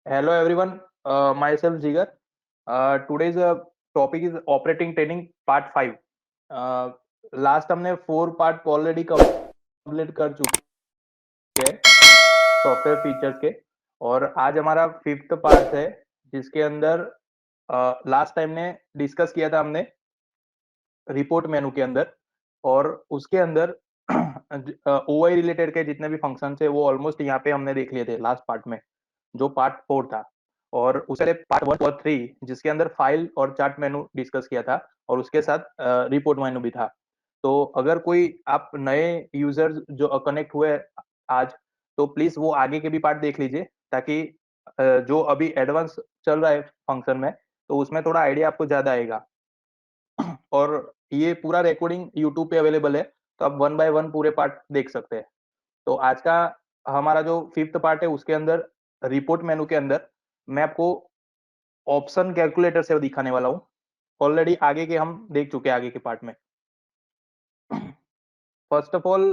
Hello everyone, myself Jigar. Today's topic is operating training part 5. Uh, last हमने 4 part already complete कर चुके हैं software features के, और आज हमारा फिफ्थ पार्ट है जिसके अंदर लास्ट टाइम ने डिस्कस किया था हमने रिपोर्ट मेनू के अंदर, और उसके अंदर ओआई रिलेटेड के जितने भी फंक्शन है वो ऑलमोस्ट यहाँ पे हमने देख लिए थे लास्ट पार्ट में, जो पार्ट 4 था। और उससे पार्ट 1 और 3 जिसके अंदर फाइल और चार्ट मेनू डिस्कस किया था, और उसके साथ रिपोर्ट मेनू भी था। तो अगर कोई आप नए यूजर जो कनेक्ट हुए आज, तो प्लीज वो आगे के भी पार्ट देख लीजिए, ताकि जो अभी एडवांस चल रहा है फंक्शन में, तो उसमें थोड़ा आइडिया आपको ज्यादा आएगा। और ये पूरा रिकॉर्डिंग यूट्यूब पे अवेलेबल है, तो आप वन बाय वन पूरे पार्ट देख सकते हैं। तो आज का हमारा जो फिफ्थ पार्ट है उसके अंदर रिपोर्ट मेनू के अंदर मैं आपको ऑप्शन कैलकुलेटर से दिखाने वाला हूँ। ऑलरेडी आगे के हम देख चुके हैं आगे के पार्ट में। First of all,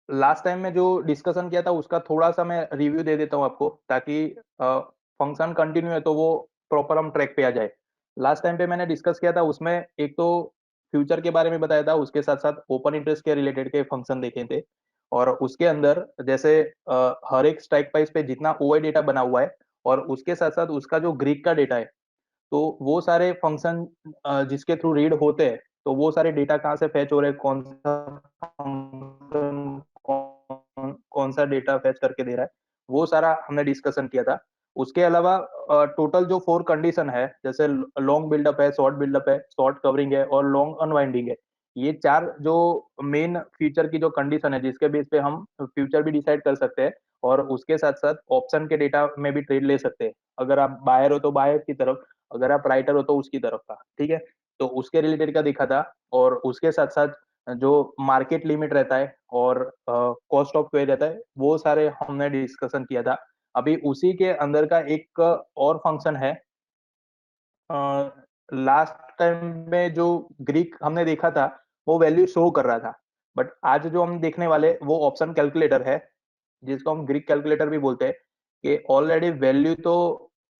last time में जो डिस्कशन किया था उसका थोड़ा सा मैं रिव्यू दे देता हूँ आपको, ताकि फंक्शन कंटिन्यू है तो वो प्रॉपर हम ट्रैक पे आ जाए। लास्ट टाइम पे मैंने डिस्कस किया था, उसमें एक तो फ्यूचर के बारे में बताया था, उसके साथ साथ ओपन इंटरेस्ट के रिलेटेड के फंक्शन देखे थे। और उसके अंदर जैसे हर एक स्ट्राइक प्राइस पे जितना ओआई डेटा बना हुआ है, और उसके साथ साथ उसका जो ग्रीक का डेटा है, तो वो सारे फंक्शन जिसके थ्रू रीड होते हैं, तो वो सारे डेटा कहाँ से फैच हो रहे हैं, कौन सा फंक्शन कौन सा डेटा फैच करके दे रहा है, वो सारा हमने डिस्कशन किया था। उसके अलावा टोटल जो 4 कंडीशन है, जैसे लॉन्ग बिल्डअप है, शॉर्ट बिल्डअप है, शॉर्ट कवरिंग है और लॉन्ग अनवाइंडिंग है, ये 4 जो मेन फीचर की जो कंडीशन है जिसके बेस पे हम फ्यूचर भी डिसाइड कर सकते हैं, और उसके साथ साथ ऑप्शन के डेटा में भी ट्रेड ले सकते हैं। अगर आप बायर हो तो बायर की तरफ, अगर आप राइटर हो तो उसकी तरफ का, ठीक है। तो उसके रिलेटेड का दिखा था, और उसके साथ साथ जो मार्केट लिमिट रहता है और कॉस्ट ऑफ पे रहता है, वो सारे हमने डिस्कशन किया था। अभी उसी के अंदर का एक और फंक्शन है। लास्ट टाइम में जो ग्रीक हमने देखा था वो वैल्यू शो कर रहा था, बट आज जो हम देखने वाले वो ऑप्शन कैलकुलेटर है, जिसको हम ग्रीक कैलकुलेटर भी बोलते हैं। कि ऑलरेडी वैल्यू तो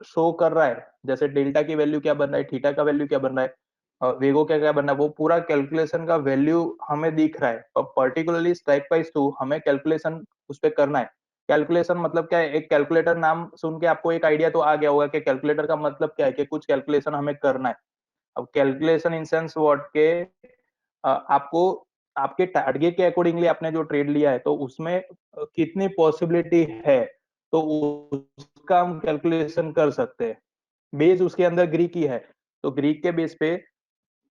शो कर रहा है, जैसे डेल्टा की वैल्यू क्या बन रहा है, थीटा का वैल्यू क्या बन रहा है, वेगो क्या क्या बन रहा है, वो पूरा कैलकुलेशन का वैल्यू हमें दिख रहा है। और पर्टिकुलरली स्ट्राइक प्राइस 2 हमें कैलकुलेशन उस पर करना है। कैलकुलेशन मतलब क्या है, एक कैलकुलेटर नाम सुन के आपको एक आइडिया तो आ गया होगा कि कैलकुलेटर का मतलब क्या है, कि कुछ कैलकुलेशन हमें करना है। अब कैलकुलेशन इन सेंस व्हाट के आपको आपके टारगेट के अकॉर्डिंगली आपने जो ट्रेड लिया है, तो उसमें कितनी पॉसिबिलिटी है, तो उसका हम कैलकुलेशन कर सकते हैं। बेस उसके अंदर ग्रीक ही है, तो ग्रीक के बेस पे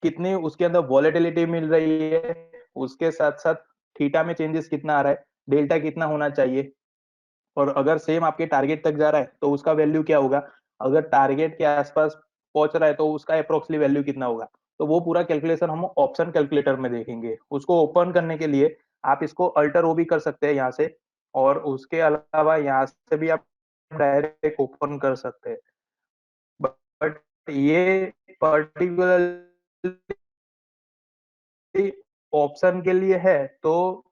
कितनी उसके अंदर वॉलेटिलिटी मिल रही है, उसके साथ साथ थीटा में चेंजेस कितना आ रहा है, डेल्टा कितना होना चाहिए, और अगर सेम आपके टारगेट तक जा रहा है तो उसका वैल्यू क्या होगा, अगर टारगेट के आसपास पहुंच रहा है तो उसका अप्रोक्सली वैल्यू कितना होगा। तो वो पूरा कैलकुलेशन हम ऑप्शन कैलकुलेटर में देखेंगे। उसको ओपन करने के लिए आप इसको अल्टर ओ भी कर सकते हैं यहाँ से, और उसके अलावा यहाँ से भी आप डायरेक्ट ओपन कर सकते हैं। बट ये पर्टिकुलर ऑप्शन के लिए है, तो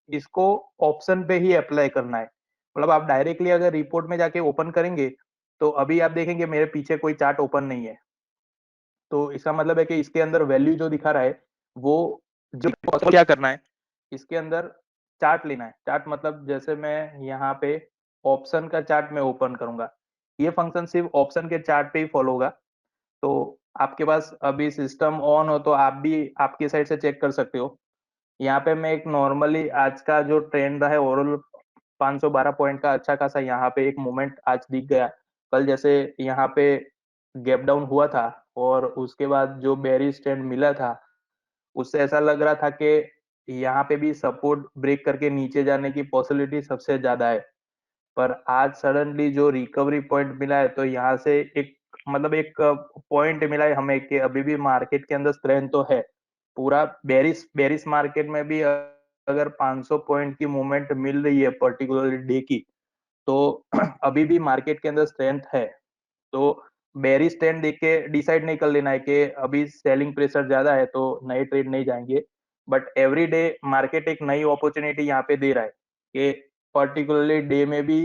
इसको ऑप्शन पे ही अप्लाई करना है। मतलब आप डायरेक्टली अगर रिपोर्ट में जाके ओपन करेंगे, तो अभी आप देखेंगे मेरे पीछे कोई चार्ट ओपन नहीं है, तो इसका मतलब है कि इसके अंदर वैल्यू जो दिखा रहा है वो जो क्या करना है, इसके अंदर चार्ट लेना है। चार्ट मतलब जैसे मैं यहाँ पे ऑप्शन का चार्ट में ओपन करूंगा, ये फंक्शन सिर्फ ऑप्शन के चार्ट पे ही फॉलो होगा। तो आपके पास अभी सिस्टम ऑन हो तो आप भी आपकी साइड से चेक कर सकते हो। यहाँ पे मैं एक नॉर्मली आज का जो ट्रेंड रहा है ओवरऑल 512 पॉइंट का अच्छा खासा यहाँ पे एक मोमेंट आज दिख गया। कल जैसे यहाँ पे गैप डाउन हुआ था, और उसके बाद जो बेरिश ट्रेंड मिला था, उससे ऐसा लग रहा था कि यहाँ पे भी सपोर्ट ब्रेक करके नीचे जाने की पॉसिबिलिटी सबसे ज्यादा है। पर आज सडनली जो रिकवरी पॉइंट मिला है, तो यहाँ से एक मतलब एक पॉइंट मिला है हमें कि अभी भी मार्केट के अंदर स्ट्रेंथ तो है। पूरा बेरिस बेरिस मार्केट में भी अगर 500 पॉइंट की मूवमेंट मिल रही है पर्टिकुलरली डे की, तो अभी भी मार्केट के अंदर स्ट्रेंथ है। तो बेरिस ट्रेंड देख के डिसाइड नहीं कर लेना है कि अभी सेलिंग प्रेशर ज्यादा है तो नए ट्रेड नहीं जाएंगे। बट एवरी डे मार्केट एक नई अपॉर्चुनिटी यहाँ पे दे रहा है कि पर्टिकुलरली डे में भी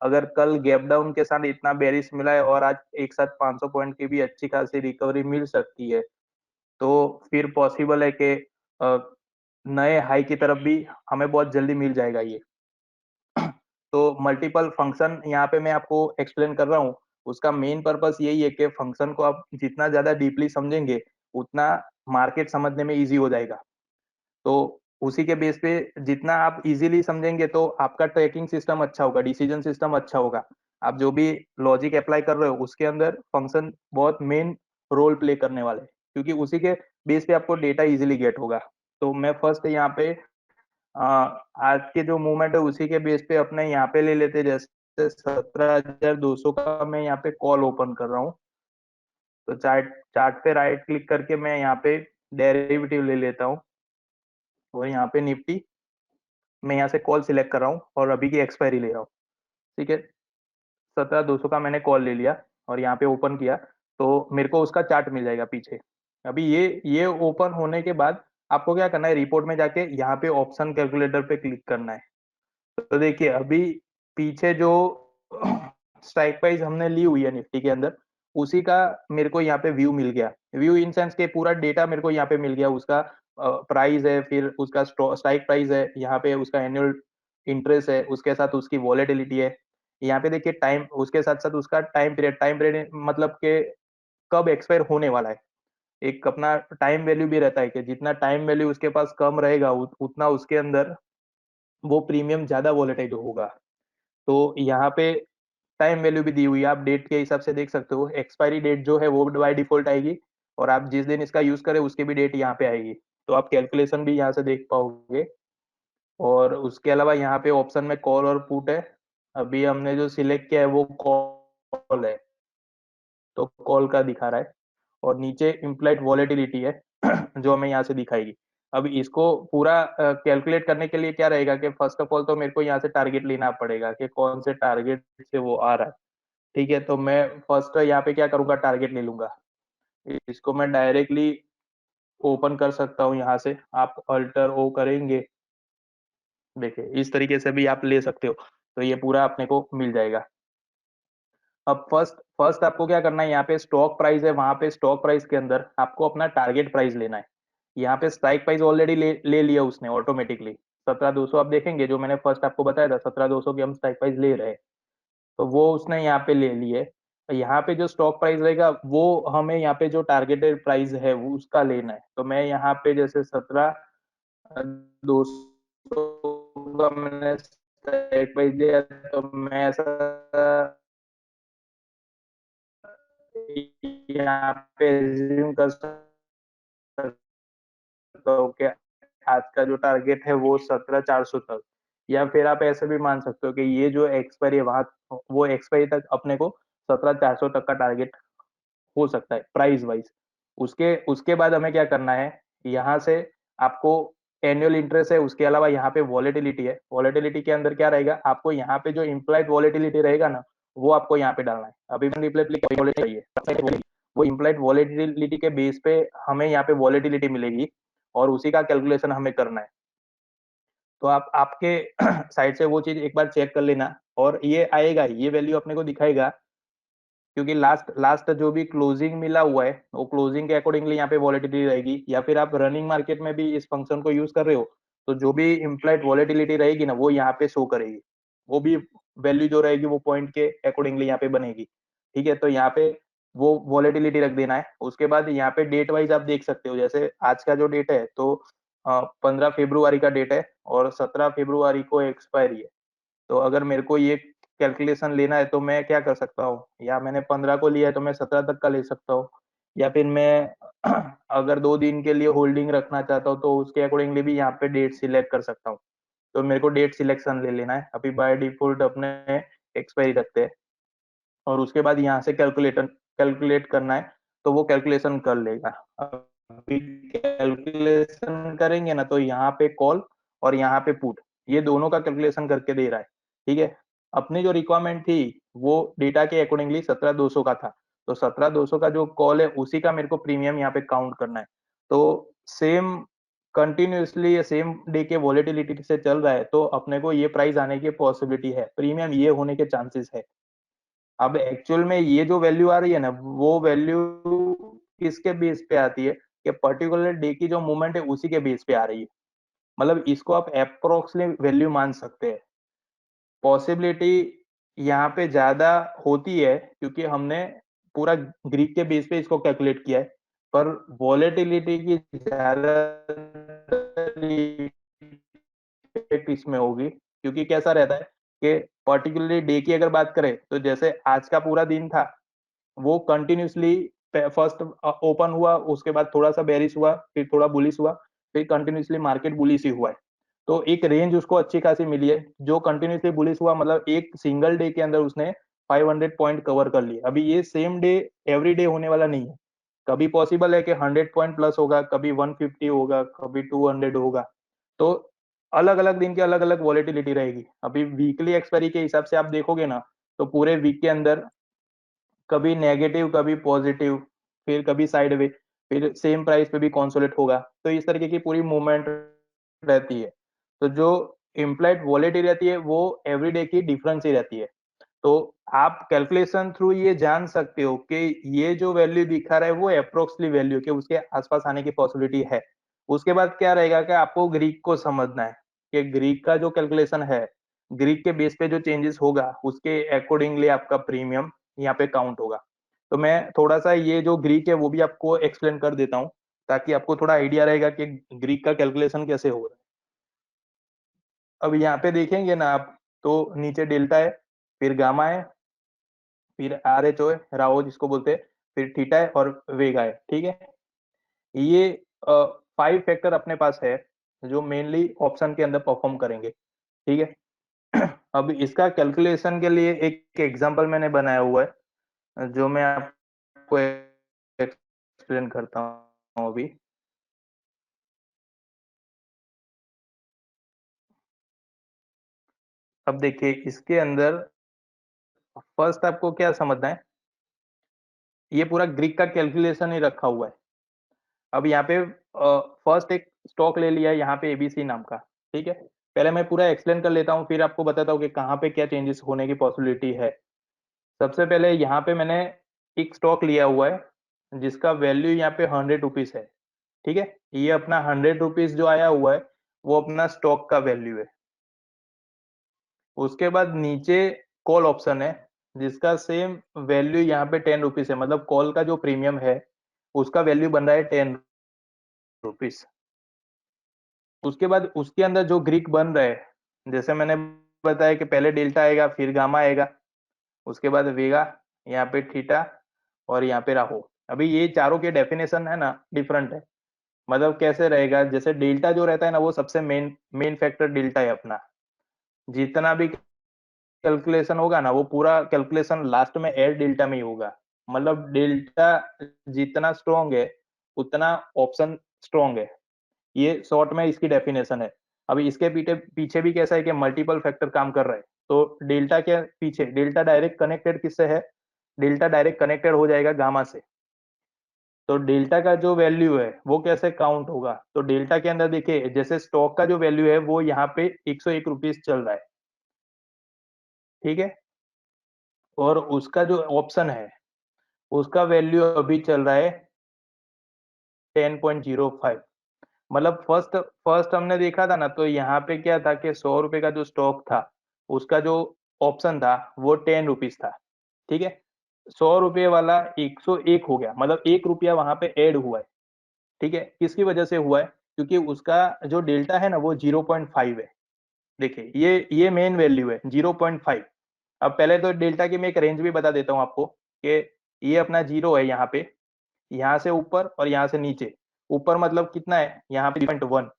अगर कल गैप डाउन के साथ इतना बेरिश मिला है और आज एक साथ 500 पॉइंट की भी अच्छी खासी रिकवरी मिल सकती है, तो फिर पॉसिबल है कि नए हाई की तरफ भी हमें बहुत जल्दी मिल जाएगा ये। तो मल्टीपल फंक्शन यहाँ पे मैं आपको एक्सप्लेन कर रहा हूँ। उसका मेन पर्पस यही है कि फंक्शन को आप जितना ज्यादा डीपली समझेंगे, उतना मार्केट समझने में इजी हो जाएगा। तो उसी के बेस पे जितना आप इजीली समझेंगे, तो आपका ट्रैकिंग सिस्टम अच्छा होगा, डिसीजन सिस्टम अच्छा होगा। आप जो भी लॉजिक अप्लाई कर रहे हो, उसके अंदर फंक्शन बहुत मेन रोल प्ले करने वाले हैं, क्योंकि उसी के बेस पे आपको डेटा इजीली गेट होगा। तो मैं फर्स्ट यहाँ पे आज के जो मूवमेंट है उसी के बेस पे अपने यहाँ पे ले लेते हैं। जैसे 17,200 का मैं यहाँ पे कॉल ओपन कर रहा हूँ। तो चार्ट चार्ट पे राइट क्लिक करके मैं यहाँ पे डेरिवेटिव ले लेता हूँ, और यहाँ पे निफ्टी मैं यहाँ से कॉल सिलेक्ट कर रहा हूँ और अभी की एक्सपायरी ले रहा हूँ। ठीक है, 17,200 का मैंने कॉल ले लिया और यहाँ पे ओपन किया, तो मेरे को उसका चार्ट मिल जाएगा पीछे। अभी ये ओपन होने के बाद आपको क्या करना है, रिपोर्ट में जाके यहाँ पे ऑप्शन कैलकुलेटर पे क्लिक करना है। तो देखिए अभी पीछे जो स्ट्राइक प्राइस हमने ली हुई है निफ्टी के अंदर, उसी का मेरे को यहाँ पे व्यू मिल गया। व्यू इन सेंस के पूरा डेटा मेरे को यहाँ पे मिल गया। उसका प्राइस है, फिर उसका स्ट्राइक प्राइस है, यहाँ पे उसका एनुअल इंटरेस्ट है, उसके साथ उसकी वॉलेटिलिटी है। यहाँ पे देखिए टाइम, उसके साथ साथ उसका टाइम पीरियड मतलब के कब एक्सपायर होने वाला है। एक अपना टाइम वैल्यू भी रहता है कि जितना टाइम वैल्यू उसके पास कम रहेगा, उतना उसके अंदर वो प्रीमियम ज्यादा वॉलेटाइल होगा। तो यहाँ पे टाइम वैल्यू भी दी हुई है, आप डेट के हिसाब से देख सकते हो। एक्सपायरी डेट जो है वो बाय डिफॉल्ट आएगी, और आप जिस दिन इसका यूज करें उसकी भी डेट यहाँ पे आएगी। तो आप कैलकुलेशन भी यहाँ से देख पाओगे। और उसके अलावा यहाँ पे ऑप्शन में कॉल और पुट है। अभी हमने जो सिलेक्ट किया है वो कॉल है, तो कॉल का दिखा रहा है। और नीचे इम्प्लाइड वॉलेटिलिटी है जो हमें यहाँ से दिखाएगी। अब इसको पूरा कैलकुलेट करने के लिए क्या रहेगा कि फर्स्ट ऑफ ऑल तो मेरे को यहाँ से टारगेट लेना पड़ेगा कि कौन से टारगेट से वो आ रहा है। ठीक है, तो मैं फर्स्ट यहाँ पे क्या करूंगा, टारगेट ले लूंगा। इसको मैं डायरेक्टली ओपन कर सकता हूँ यहाँ से। आप अल्टर ओ करेंगे, देखिए इस तरीके से भी आप ले सकते हो। तो ये पूरा अपने को मिल जाएगा। अब फर्स्ट फर्स्ट आपको क्या करना है, यहाँ पे स्टॉक प्राइस है, वहां पे स्टॉक प्राइस के अंदर आपको अपना टारगेट प्राइस लेना है। यहाँ पे स्ट्राइक प्राइस ऑलरेडी ले लिया उसने ऑटोमेटिकली। 17,200 आप देखेंगे, जो मैंने फर्स्ट आपको बताया था 17,200 की हम स्ट्राइक प्राइस ले रहे हैं, तो वो उसने यहाँ पे ले लिए। यहाँ पे जो स्टॉक प्राइस रहेगा वो हमें यहाँ पे जो टारगेटेड प्राइस है वो उसका लेना है। तो मैं यहाँ पे जैसे 17,200 का मैंने स्ट्राइक प्राइस लिया, तो मैं ऐसा यहाँ पे assume कर सकता हूँ कि आज का जो टारगेट है वो 17,400 तक, या फिर आप ऐसे भी मान सकते हो कि ये जो एक्सपायरी है वहां, वो एक्सपायरी तक अपने को 17,400 तक का टारगेट हो सकता है प्राइस वाइज। उसके उसके बाद हमें क्या करना है, यहाँ से आपको एनुअल इंटरेस्ट है, उसके अलावा यहाँ पे वॉलेटिलिटी है। वॉलेटिलिटी के अंदर क्या रहेगा, आपको यहाँ पे जो इम्प्लाइड वॉलेटिलिटी रहेगा ना, वो आपको यहाँ पे डालना है। अभी मैंने रिप्लाई चाहिए, वो इम्प्लाइड वॉलेटिलिटी के बेस पे हमें यहाँ पे वॉलेटिलिटी मिलेगी, और उसी का कैलकुलेशन हमें करना है। तो आप आपके साइड से वो चीज एक बार चेक कर लेना, और ये आएगा, ये वैल्यू अपने को दिखाएगा, क्योंकि लास्ट लास्ट जो भी क्लोजिंग मिला हुआ है वो क्लोजिंग के अकॉर्डिंगली यहाँ पे वॉलेटिलिटी रहेगी। या फिर आप रनिंग मार्केट में भी इस फंक्शन को यूज कर रहे हो, तो जो भी इम्प्लाइड वॉलेटिलिटी रहेगी ना, वो यहाँ पे शो करेगी। वो भी वैल्यू जो रहेगी वो पॉइंट के अकॉर्डिंगली यहाँ पे बनेगी। ठीक है, तो यहाँ पे वो वॉलेटिलिटी रख देना है। उसके बाद यहाँ पे डेट वाइज आप देख सकते हो, जैसे आज का जो डेट है तो 15 फरवरी का डेट है, और 17 फरवरी को एक्सपायरी है। तो अगर मेरे को ये कैलकुलेशन लेना है तो मैं क्या कर सकता हूँ, या मैंने 15 को लिया है तो मैं 17 तक का ले सकता हूँ, या फिर मैं अगर 2 दिन के लिए होल्डिंग रखना चाहता हूँ तो उसके अकॉर्डिंगली भी यहाँ पे डेट सिलेक्ट कर सकता हूँ। तो मेरे को डेट सिलेक्शन ले लेना है। अभी बाय डिफॉल्ट अपने एक्सपायरी रखते हैं, और उसके बाद यहाँ से कैलकुलेट करना है, तो वो कैलकुलेशन कर लेगा। अभी कैलकुलेशन करेंगे ना, तो यहाँ पे कॉल और यहाँ पे पुट, ये दोनों का कैलकुलेशन करके दे रहा है। ठीक है, अपनी जो रिक्वायरमेंट थी वो डेटा के अकॉर्डिंगली 17,200 का था, तो 17,200 का जो कॉल है उसी का मेरे को प्रीमियम यहाँ पे काउंट करना है। तो सेम कंटिन्यूअसली सेम डे के वॉलेटिलिटी से चल रहा है तो अपने को ये प्राइस आने की पॉसिबिलिटी है, प्रीमियम ये होने के चांसेस है। अब एक्चुअल में ये जो वैल्यू आ रही है ना, वो वैल्यू किसके बेस पे आती है कि पर्टिकुलर डे की जो मूवमेंट है उसी के बेस पे आ रही है। मतलब इसको आप अप्रोक्सली वैल्यू मान सकते हैं। पॉसिबिलिटी यहाँ पे ज्यादा होती है क्योंकि हमने पूरा ग्रीक के बेस पे इसको कैलकुलेट किया है, पर वॉलेटिलिटी की ज्यादा इफेक्ट इसमें होगी क्योंकि कैसा रहता है कि पर्टिकुलरली डे की अगर बात करें तो जैसे आज का पूरा दिन था, वो कंटिन्यूअसली फर्स्ट ओपन हुआ, उसके बाद थोड़ा सा बेरिश हुआ, फिर थोड़ा बुलिश हुआ, फिर कंटिन्यूअसली मार्केट बुलिश ही हुआ है। तो एक रेंज उसको अच्छी खासी मिली है। जो कंटिन्यूअसली बुलिश हुआ मतलब एक सिंगल डे के अंदर उसने 500 पॉइंट कवर कर लिए। अभी ये सेम डे एवरी डे होने वाला नहीं है, कभी पॉसिबल है कि 100 पॉइंट प्लस होगा, कभी 150 होगा, कभी 200 होगा। तो अलग अलग दिन की अलग अलग वॉलेटिलिटी रहेगी। अभी वीकली एक्सपायरी के हिसाब से आप देखोगे ना, तो पूरे वीक के अंदर कभी नेगेटिव कभी पॉजिटिव, फिर कभी साइडवे, फिर सेम प्राइस पे भी कॉन्सोलेट होगा। तो इस तरीके की पूरी मूवमेंट रहती है। तो जो इम्प्लाइड वॉलेटिलिटी रहती है वो एवरीडे की डिफरेंस ही रहती है। तो आप कैलकुलेशन थ्रू ये जान सकते हो कि ये जो वैल्यू दिखा रहा है वो अप्रोक्सली वैल्यू के उसके आसपास आने की पॉसिबिलिटी है। उसके बाद क्या रहेगा कि आपको ग्रीक को समझना है कि ग्रीक का जो कैलकुलेशन है, ग्रीक के बेस पे जो चेंजेस होगा उसके अकॉर्डिंगली आपका प्रीमियम यहाँ पे काउंट होगा। तो मैं थोड़ा सा ये जो ग्रीक है वो भी आपको एक्सप्लेन कर देता हूँ ताकि आपको थोड़ा आइडिया रहेगा कि ग्रीक का कैलकुलेशन कैसे हो रहा है। अब यहाँ पे देखेंगे ना आप, तो नीचे डेल्टा है, फिर गामा है, फिर आर एच ओ है, राओ जिसको बोलते हैं, फिर थीटा है और वेगा है। ठीक है, ये 5 फैक्टर अपने पास है जो मेनली ऑप्शन के अंदर परफॉर्म करेंगे। ठीक है अब इसका कैलकुलेशन के लिए एक एग्जांपल मैंने बनाया हुआ है जो मैं आपको एक्सप्लेन करता हूँ अभी। अब देखिए इसके अंदर फर्स्ट आपको क्या समझना है, ये पूरा ग्रीक का कैलकुलेशन ही रखा हुआ है। अब यहाँ पे फर्स्ट एक स्टॉक ले लिया है यहाँ पे एबीसी नाम का। ठीक है, पहले मैं पूरा एक्सप्लेन कर लेता हूँ फिर आपको बताता हूँ कि कहाँ पे क्या चेंजेस होने की पॉसिबिलिटी है। सबसे पहले यहाँ पे मैंने एक स्टॉक लिया हुआ है जिसका वैल्यू यहाँ पे 100 रुपीज है। ठीक है, ये अपना 100 रुपीज जो आया हुआ है वो अपना स्टॉक का वैल्यू है। उसके बाद नीचे कॉल ऑप्शन है जिसका सेम वैल्यू यहाँ पे 10 रुपीज है, मतलब कॉल का जो प्रीमियम है उसका वैल्यू बन रहा है 10 रुपीज। उसके बाद उसके अंदर जो ग्रीक बन रहा है, जैसे मैंने बताया कि पहले डेल्टा आएगा, फिर गामा आएगा, उसके बाद वेगा, यहाँ पे थीटा और यहाँ पे राहो। अभी ये चारों के डेफिनेशन है ना डिफरेंट है। मतलब कैसे रहेगा, जैसे डेल्टा जो रहता है ना वो सबसे मेन मेन फैक्टर डेल्टा है अपना। जितना भी कैलकुलेशन होगा ना वो पूरा कैलकुलेशन लास्ट में एयर डेल्टा में ही होगा। मतलब डेल्टा जितना स्ट्रॉन्ग है उतना ऑप्शन स्ट्रॉन्ग है। ये शॉर्ट में इसकी डेफिनेशन है। अभी इसके पीछे पीछे भी कैसा है कि मल्टीपल फैक्टर काम कर रहे हैं। तो डेल्टा के पीछे डेल्टा डायरेक्ट कनेक्टेड किससे है, डेल्टा डायरेक्ट कनेक्टेड हो जाएगा गामा से। तो डेल्टा का जो वैल्यू है वो कैसे काउंट होगा, तो डेल्टा के अंदर देखिए जैसे स्टॉक का जो वैल्यू है वो यहाँ पे 101 रुपीज चल रहा है। ठीक है, और उसका जो ऑप्शन है उसका वैल्यू अभी चल रहा है 10.05। मतलब फर्स्ट फर्स्ट हमने देखा था ना, तो यहाँ पे क्या था कि 100 रुपए का जो स्टॉक था उसका जो ऑप्शन था वो 10 रुपीज था। ठीक है, 100 रुपए वाला 101 हो गया, मतलब 1 रुपया वहां पे ऐड हुआ है। ठीक है, किसकी वजह से हुआ है, क्योंकि उसका जो डेल्टा है ना वो 0.5 है। देखिए ये मेन वैल्यू है 0.5। अब पहले तो डेल्टा की मैं एक रेंज भी बता देता हूँ आपको कि ये अपना जीरो है यहाँ पे, यहाँ से ऊपर और यहाँ से नीचे। ऊपर मतलब कितना है, यहाँ पे 0.1,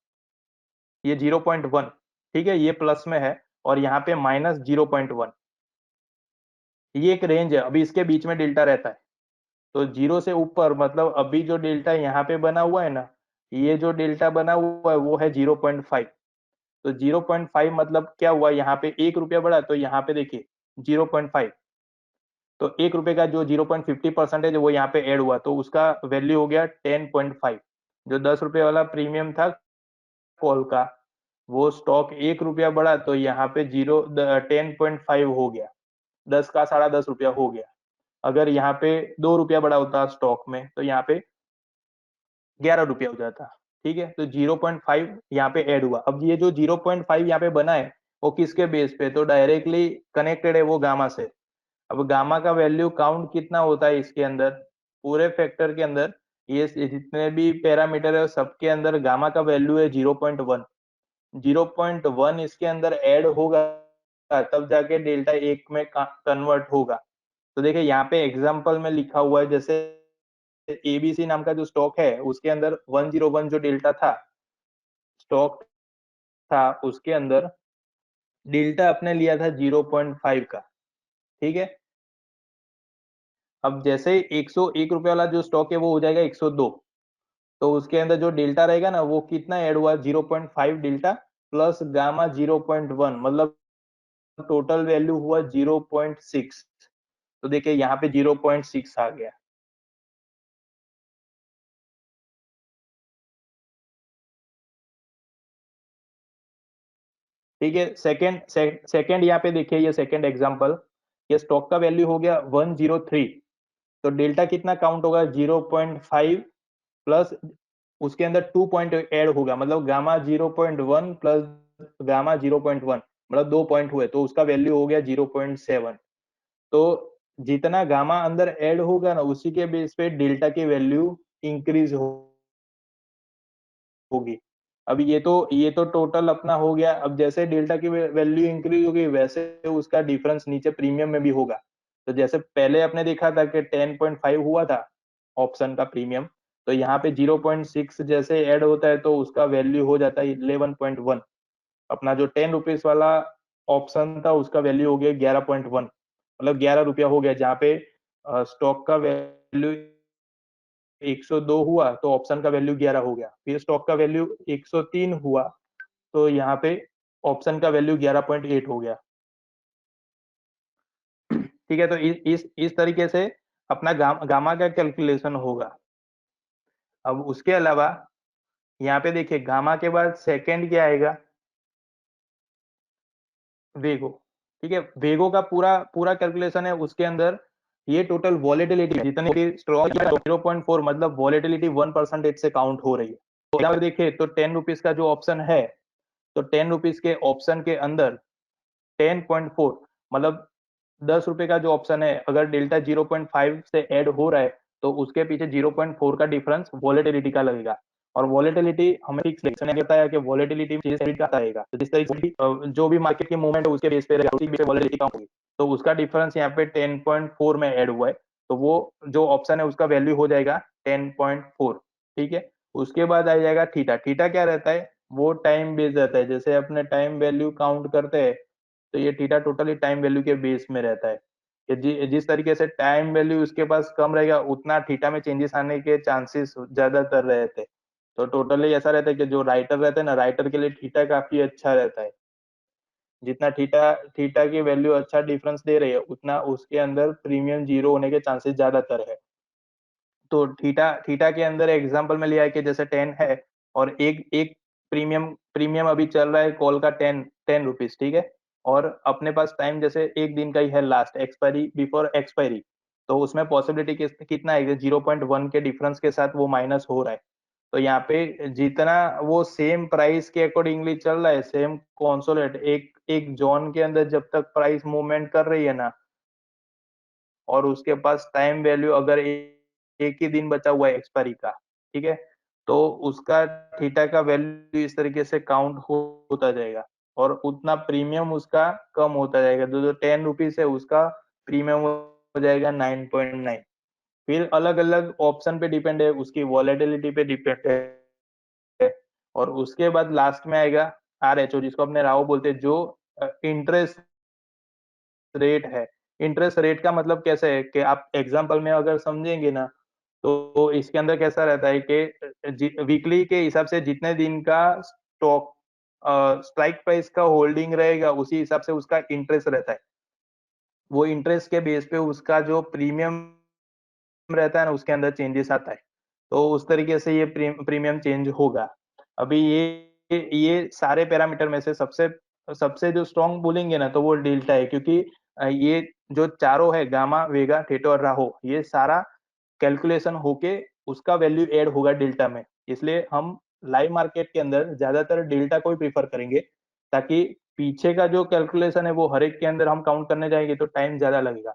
ये 0.1। ठीक है, ये प्लस में है और यहाँ पे -0.1। ये एक रेंज है, अभी इसके बीच में डेल्टा रहता है। तो जीरो से ऊपर मतलब अभी जो डेल्टा यहाँ पे बना हुआ है ना, ये जो डेल्टा बना हुआ है वो है 0.5। तो 0.5 मतलब क्या हुआ, यहाँ पे 1 रुपया बढ़ा तो यहाँ पे देखिए 0.5। तो 1 रुपए का जो 0.50% है वो यहाँ पे ऐड हुआ तो उसका वैल्यू हो गया 10.5। जो 10 रुपए वाला प्रीमियम था कॉल का, वो स्टॉक 1 रुपया बढ़ा तो यहाँ पे 10.5 हो गया, 10 का 10.5 रुपया हो गया। अगर यहाँ पे 2 रुपया बढ़ा होता स्टॉक में तो यहाँ पे 11 रुपया हो जाता। ठीक है, तो 0.5 यहाँ पे ऐड हुआ। अब ये जो 0.5 यहाँ पे बना है वो किसके बेस पे, तो डायरेक्टली कनेक्टेड है वो गामा से। अब गामा का वैल्यू काउंट कितना होता है इसके अंदर, पूरे फैक्टर के अंदर ये जितने भी पैरामीटर है सबके अंदर गामा का वैल्यू है 0.1। 0.1 इसके अंदर ऐड होगा तब जाके डेल्टा 1 में कन्वर्ट होगा। तो देखिए यहाँ पे एग्जांपल में लिखा हुआ है, जैसे एबीसी नाम का जो स्टॉक है उसके अंदर 101 जो डेल्टा था, स्टॉक था उसके अंदर डेल्टा आपने लिया था 0.5 का। ठीक है, अब जैसे 101 रुपए वाला जो स्टॉक है वो हो जाएगा 102, तो उसके अंदर जो डेल्टा रहेगा ना वो कितना ऐड हुआ, 0.5 डेल्टा प्लस गामा 0.1, मतलब टोटल वैल्यू हुआ 0.6। तो देखिए यहाँ पे 0.6 आ गया। ठीक है, सेकंड यहाँ पे देखिए, ये सेकंड एग्जांपल, ये स्टॉक का वैल्यू हो गया 103, तो डेल्टा कितना काउंट होगा, 0.5 प्लस उसके अंदर 2 पॉइंट ऐड होगा, मतलब गामा 0.1 प्लस गामा 0.1, मतलब 2 पॉइंट हुए तो उसका वैल्यू हो गया 0.7। तो जितना गामा अंदर ऐड होगा ना उसी के बेस पे डेल्टा की वैल्यू इंक्रीज होगी। अब ये तो टोटल अपना हो गया। अब जैसे डेल्टा की वैल्यू इंक्रीज होगी वैसे उसका डिफरेंस नीचे प्रीमियम में भी होगा। तो जैसे पहले आपने देखा था कि 10.5 हुआ था ऑप्शन का प्रीमियम, तो यहाँ पे 0.6 जैसे ऐड होता है तो उसका वैल्यू हो जाता है 11.1। अपना जो 10 रुपीज वाला ऑप्शन था उसका वैल्यू हो गया 11.1, मतलब 11 रुपया हो गया। जहाँ पे स्टॉक का वैल्यू 102 हुआ तो ऑप्शन का वैल्यू 11 हो गया। फिर स्टॉक का वैल्यू 103 हुआ तो यहाँ पे ऑप्शन का वैल्यू 11.8 हो गया। ठीक है, तो इस तरीके से अपना गामा का कैलकुलेशन होगा। अब उसके अलावा यहाँ पे देखिए गामा के बाद सेकंड क्या आएगा, वेगो। ठीक है, वेगो का पूरा पूरा कैलकुलेशन है, उसके अंदर ये टोटल वॉलेटिलिटी जितने भी स्ट्रॉक 0.4, मतलब वॉलेटिलिटी 1% से काउंट हो रही है। तो यहाँ पर देखिए तो 10 रुपीज का जो ऑप्शन है, तो 10 रुपीज के ऑप्शन के अंदर 10.4, मतलब 10 रुपए का जो ऑप्शन है अगर डेल्टा 0.5 से ऐड हो रहा है तो उसके पीछे 0.4 का डिफरेंस वॉलेटिलिटी का लगेगा। और वॉलेटिलिटी हमें फिक्स होता है कि वॉलेटिलिटी का आएगा, तो जिस तरीके से जो भी मार्केट की मूवमेंट है उसके बेस पे रहेगा, उसी बेस पे वॉलेटिलिटी कम होगी। तो उसका डिफरेंस यहाँ पे 10.4 में ऐड हुआ है, तो वो जो ऑप्शन है उसका वैल्यू हो जाएगा 10.4। ठीक है, उसके बाद आ जाएगा थीटा। थीटा क्या रहता है, वो टाइम बेस्ड रहता है। जैसे अपने टाइम वैल्यू काउंट करते हैं तो ये थीटा टोटली टाइम वैल्यू के बेस में रहता है। जिस तरीके से टाइम वैल्यू उसके पास कम रहेगा उतना थीटा में चेंजेस आने के चांसेस ज्यादातर रहते हैं। तो टोटली ऐसा रहता है कि जो राइटर रहते हैं ना, राइटर के लिए थीटा काफी अच्छा रहता है। जितना थीटा थीटा की वैल्यू अच्छा डिफरेंस दे रही है उतना उसके अंदर प्रीमियम जीरो होने के चांसेस ज्यादातर है। तो थीटा थीटा के अंदर एग्जांपल में लिया है कि जैसे 10 है और एक एक प्रीमियम प्रीमियम अभी चल रहा है कॉल का 10 रुपीज। ठीक है, और अपने पास टाइम जैसे एक दिन का ही है, लास्ट एक्सपायरी बिफोर एक्सपायरी, तो उसमें पॉसिबिलिटी कितना है, 0.1 के डिफरेंस के साथ वो माइनस हो रहा है। तो यहाँ पे जितना वो सेम प्राइस के अकॉर्डिंगली चल रहा है, सेम कॉन्सोलेट एक एक जोन के अंदर जब तक प्राइस मूवमेंट कर रही है ना, और उसके पास टाइम वैल्यू अगर एक ही दिन बचा हुआ है एक्सपायरी का, ठीक है, तो उसका थीटा का वैल्यू इस तरीके से काउंट होता जाएगा और उतना प्रीमियम उसका कम होता जाएगा। जो जो 10 रुपीज है उसका प्रीमियम हो जाएगा 9.9। फिर अलग अलग ऑप्शन पे डिपेंड है, उसकी वॉलेटिलिटी पे डिपेंड है। और उसके बाद लास्ट में आएगा आरएचओ, जिसको अपने राव बोलते हैं, जो इंटरेस्ट रेट है। इंटरेस्ट रेट का मतलब कैसे है कि आप एग्जांपल में अगर समझेंगे ना, तो इसके अंदर कैसा रहता है कि वीकली के हिसाब से जितने दिन का स्टॉक स्ट्राइक प्राइस का होल्डिंग रहेगा उसी हिसाब से उसका इंटरेस्ट रहता है। वो इंटरेस्ट के बेस पे उसका जो प्रीमियम रहता है ना उसके अंदर चेंजेस आता है। तो उस तरीके से ये प्रीमियम चेंज होगा। अभी ये ये सारे पैरामीटर में से सबसे सबसे जो स्ट्रॉन्ग बोलेंगे ना तो वो डेल्टा है, क्योंकि ये जो चारों है गामा, वेगा, थीटा और राहो, ये सारा कैलकुलेशन होके उसका वैल्यू ऐड होगा डेल्टा में। इसलिए हम लाइव मार्केट के अंदर ज्यादातर डेल्टा को ही प्रीफर करेंगे, ताकि पीछे का जो कैलकुलेशन है वो हर एक के अंदर हम काउंट करने जाएंगे तो टाइम ज्यादा लगेगा।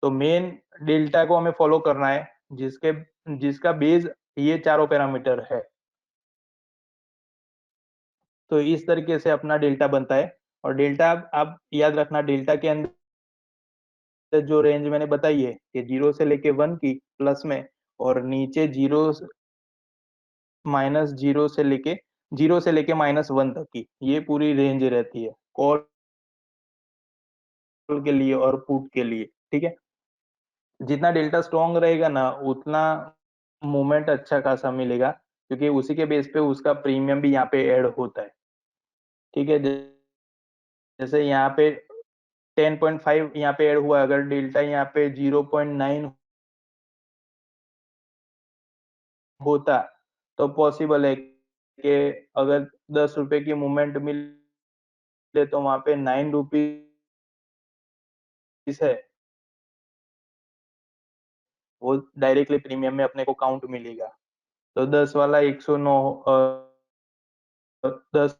तो मेन डेल्टा को हमें फॉलो करना है, जिसके जिसका बेस ये चारों पैरामीटर है। तो इस तरीके से अपना डेल्टा बनता है। और डेल्टा आप याद रखना, डेल्टा के अंदर जो रेंज मैंने बताई है कि 0 से लेके 1 की प्लस में, और नीचे 0 से लेके -1 तक की, ये पूरी रेंज रहती है कॉल के लिए और पुट के लिए। ठीक है, जितना डेल्टा स्ट्रॉन्ग रहेगा ना उतना मूवमेंट अच्छा खासा मिलेगा, क्योंकि उसी के बेस पे उसका प्रीमियम भी यहाँ पे ऐड होता है। ठीक है, जैसे यहाँ पे 10.5 यहाँ पे ऐड हुआ, अगर डेल्टा यहाँ पे 0.9 होता तो पॉसिबल है कि अगर 10 रुपए की मूवमेंट मिले तो वहां पे 9 रुपीज है, वो डायरेक्टली प्रीमियम में अपने को काउंट मिलेगा। तो 10 वाला 109, 10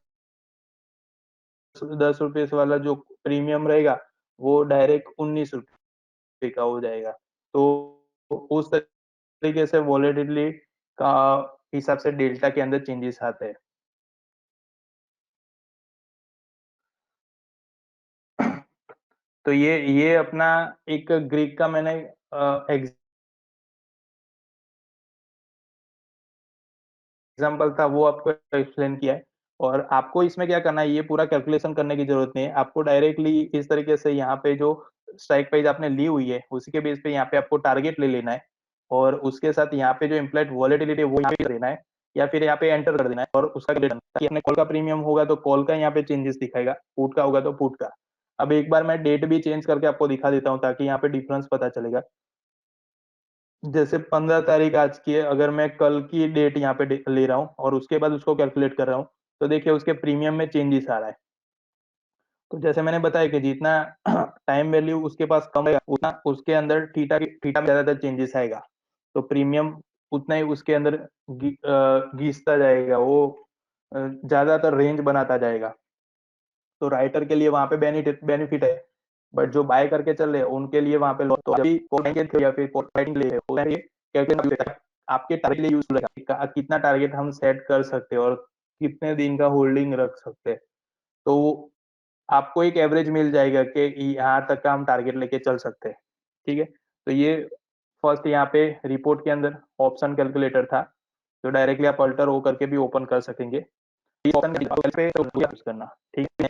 10 रुपीज वाला जो प्रीमियम रहेगा वो डायरेक्ट 19 रुपए का हो जाएगा। तो उस तरीके से वॉलेटिलिटी का हिसाब से डेल्टा के अंदर चेंजेस आते हैं। तो ये अपना एक ग्रीक का मैंने एग्जाम्पल था, वो आपको एक्सप्लेन किया है। और आपको इसमें क्या करना है, ये पूरा कैलकुलेशन करने की जरूरत नहीं है, आपको डायरेक्टली इस तरीके से यहाँ पे जो स्ट्राइक प्राइस आपने ली हुई है उसी के बेस पे यहाँ पे आपको टारगेट ले लेना है, और उसके साथ यहाँ पे जो इम्प्लाइड वॉलेटिलिटी है वो यहाँ पे देना है, या फिर यहाँ पे एंटर कर देना है और उसका ताकि अपने कॉल का प्रीमियम होगा तो कॉल का यहाँ पे चेंजेस दिखाएगा, पुट का होगा तो पुट का। अब एक बार मैं डेट भी चेंज करके आपको दिखा देता हूँ ताकि यहाँ पे डिफरेंस पता चलेगा। जैसे 15 तारीख आज की है, अगर मैं कल की डेट यहाँ पे ले रहा हूँ और उसके बाद उसको कैलकुलेट कर रहा हूँ, तो देखिए उसके प्रीमियम में चेंजेस आ रहा है। तो जैसे मैंने बताया कि जितना टाइम वैल्यू उसके पास कम है उतना उसके अंदर थीटा में ज्यादातर चेंजेस आएगा, तो प्रीमियम उतना ही उसके अंदर घिसता जाएगा, वो ज्यादातर रेंज बनाता जाएगा। तो राइटर के लिए वहां पे बेनिफिट है, बट जो बाय करके चल रहे हैं उनके लिए वहां पे लॉस। तो अभी या फिर राइटिंग के लिए कैलकुलेट आपके टारगेट लिए यूज रहेगा, कितना टारगेट हम सेट कर सकते हैं और कितने दिन का होल्डिंग रख सकते हैं। तो आपको एक एवरेज मिल जाएगा कि यहाँ तक का हम टारगेट लेके चल सकते हैं। ठीक है, तो ये फर्स्ट यहाँ पे रिपोर्ट के अंदर ऑप्शन कैलकुलेटर था, जो डायरेक्टली आप अल्टर हो करके भी ओपन कर सकेंगे। पे यूज करना, ठीक है।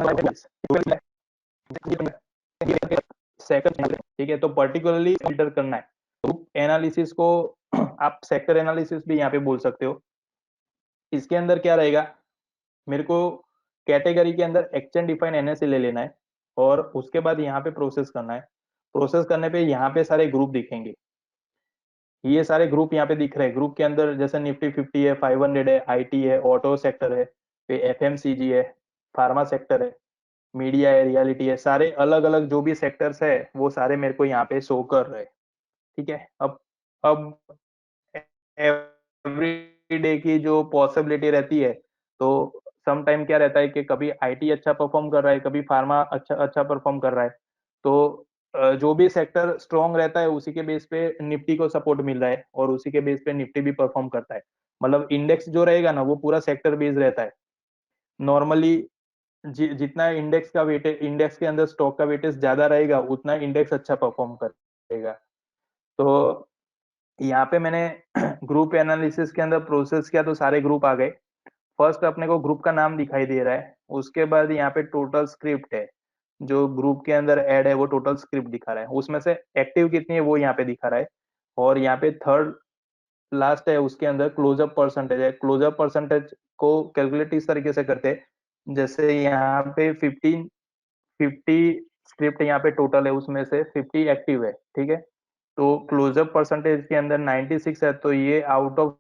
सेकंड, ठीक है, तो पर्टिकुलरली फिल्टर करना है। ग्रुप एनालिसिस को आप सेक्टर एनालिसिस भी यहाँ पे बोल सकते हो। इसके अंदर क्या रहेगा, मेरे को कैटेगरी के अंदर एक्सचेंज डिफाइन एनएससी ले लेना है, और उसके बाद यहाँ पे प्रोसेस करना है। प्रोसेस करने पे यहाँ पे सारे ग्रुप दिखेंगे, ये सारे ग्रुप यहाँ पे दिख रहे हैं। ग्रुप के अंदर जैसे निफ्टी 50 है, 500 है, आईटी है, ऑटो सेक्टर है, फिर एफएमसीजी है, फार्मा सेक्टर है, मीडिया है, रियलिटी है, सारे अलग अलग जो भी सेक्टर्स है वो सारे मेरे को यहाँ पे शो कर रहे हैं। ठीक है, अब एवरी डे की जो पॉसिबिलिटी रहती है, तो सम टाइम क्या रहता है कि कभी आईटी अच्छा परफॉर्म कर रहा है, कभी फार्मा अच्छा अच्छा परफॉर्म कर रहा है। तो जो भी सेक्टर स्ट्रॉन्ग रहता है उसी के बेस पे निफ्टी को सपोर्ट मिल रहा है, और उसी के बेस पे निफ्टी भी परफॉर्म करता है। मतलब इंडेक्स जो रहेगा ना वो पूरा सेक्टर बेस्ड रहता है नॉर्मली। जितना इंडेक्स का वेटेज, इंडेक्स के अंदर स्टॉक का वेटेज ज्यादा रहेगा उतना इंडेक्स अच्छा परफॉर्म करेगा। तो यहाँ पे मैंने ग्रुप एनालिसिस के अंदर प्रोसेस किया तो सारे ग्रुप आ गए। फर्स्ट अपने को ग्रुप का नाम दिखाई दे रहा है, उसके बाद यहाँ पे टोटल स्क्रिप्ट है, जो ग्रुप के अंदर ऐड है वो टोटल स्क्रिप्ट दिखा रहा है, उसमें से एक्टिव कितनी है वो यहाँ पे दिखा रहा है। और यहाँ पे थर्ड लास्ट है, उसके अंदर क्लोजअप परसेंटेज है। क्लोजअप परसेंटेज को कैलकुलेट इस तरीके से करते हैं, जैसे यहाँ पे 50 स्क्रिप्ट यहाँ पे टोटल है, उसमें से 50 एक्टिव है। ठीक है, तो क्लोजअप परसेंटेज के अंदर 96 है, तो ये आउट ऑफ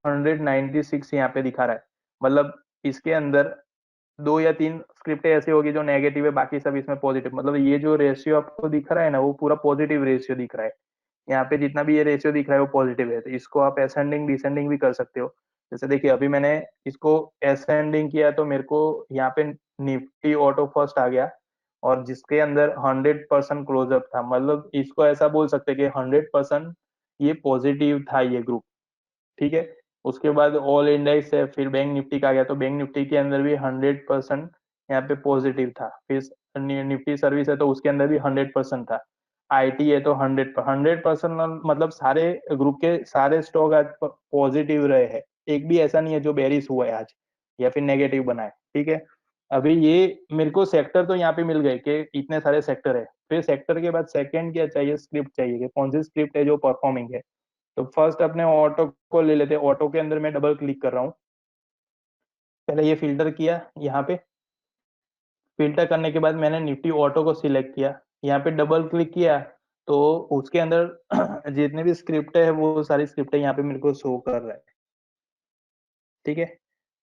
196 यहाँ पे दिखा रहा है। मतलब इसके अंदर 2 या 3 स्क्रिप्टें ऐसी होगी जो नेगेटिव है, बाकी सब इसमें पॉजिटिव, मतलब ये जो रेशियो आपको दिख रहा है ना, वो पूरा पॉजिटिव रेशियो दिख रहा है। यहाँ पे जितना भी ये रेशियो दिख रहा है वो पॉजिटिव है, तो इसको आप असेंडिंग डिसेंडिंग भी कर सकते हो। जैसे देखिए अभी मैंने इसको असेंडिंग किया तो मेरे को यहाँ पे निफ्टी ऑटो फर्स्ट आ गया, और जिसके अंदर 100% क्लोजअप था, मतलब इसको ऐसा बोल सकते हैं कि 100% ये पॉजिटिव था ये ग्रुप। ठीक है, उसके बाद ऑल इंडेक्स है, फिर बैंक निफ्टी का आ गया, तो बैंक निफ्टी के अंदर भी 100% यहाँ पे पॉजिटिव था। फिर निफ्टी सर्विस है तो उसके अंदर भी 100% था। आईटी है तो 100% मतलब सारे ग्रुप के सारे स्टॉक आज पॉजिटिव रहे हैं। एक भी ऐसा नहीं है जो बेरिश हुआ है आज या फिर नेगेटिव बना है। ठीक है, अभी ये मेरे को सेक्टर तो यहाँ पे मिल गए कि इतने सारे सेक्टर है। फिर सेक्टर के बाद सेकंड क्या चाहिए, स्क्रिप्ट चाहिए कि कौन सी स्क्रिप्ट है जो परफॉर्मिंग है। तो फर्स्ट अपने ऑटो को ले लेते हैं। ऑटो के अंदर मैं डबल क्लिक कर रहा हूँ। पहले ये फिल्टर किया, यहाँ पे फिल्टर करने के बाद मैंने निफ्टी ऑटो को सिलेक्ट किया, यहाँ पे डबल क्लिक किया, तो उसके अंदर जितने भी स्क्रिप्ट है वो सारी स्क्रिप्ट यहाँ पे मेरे को शो कर रहा है। ठीक है,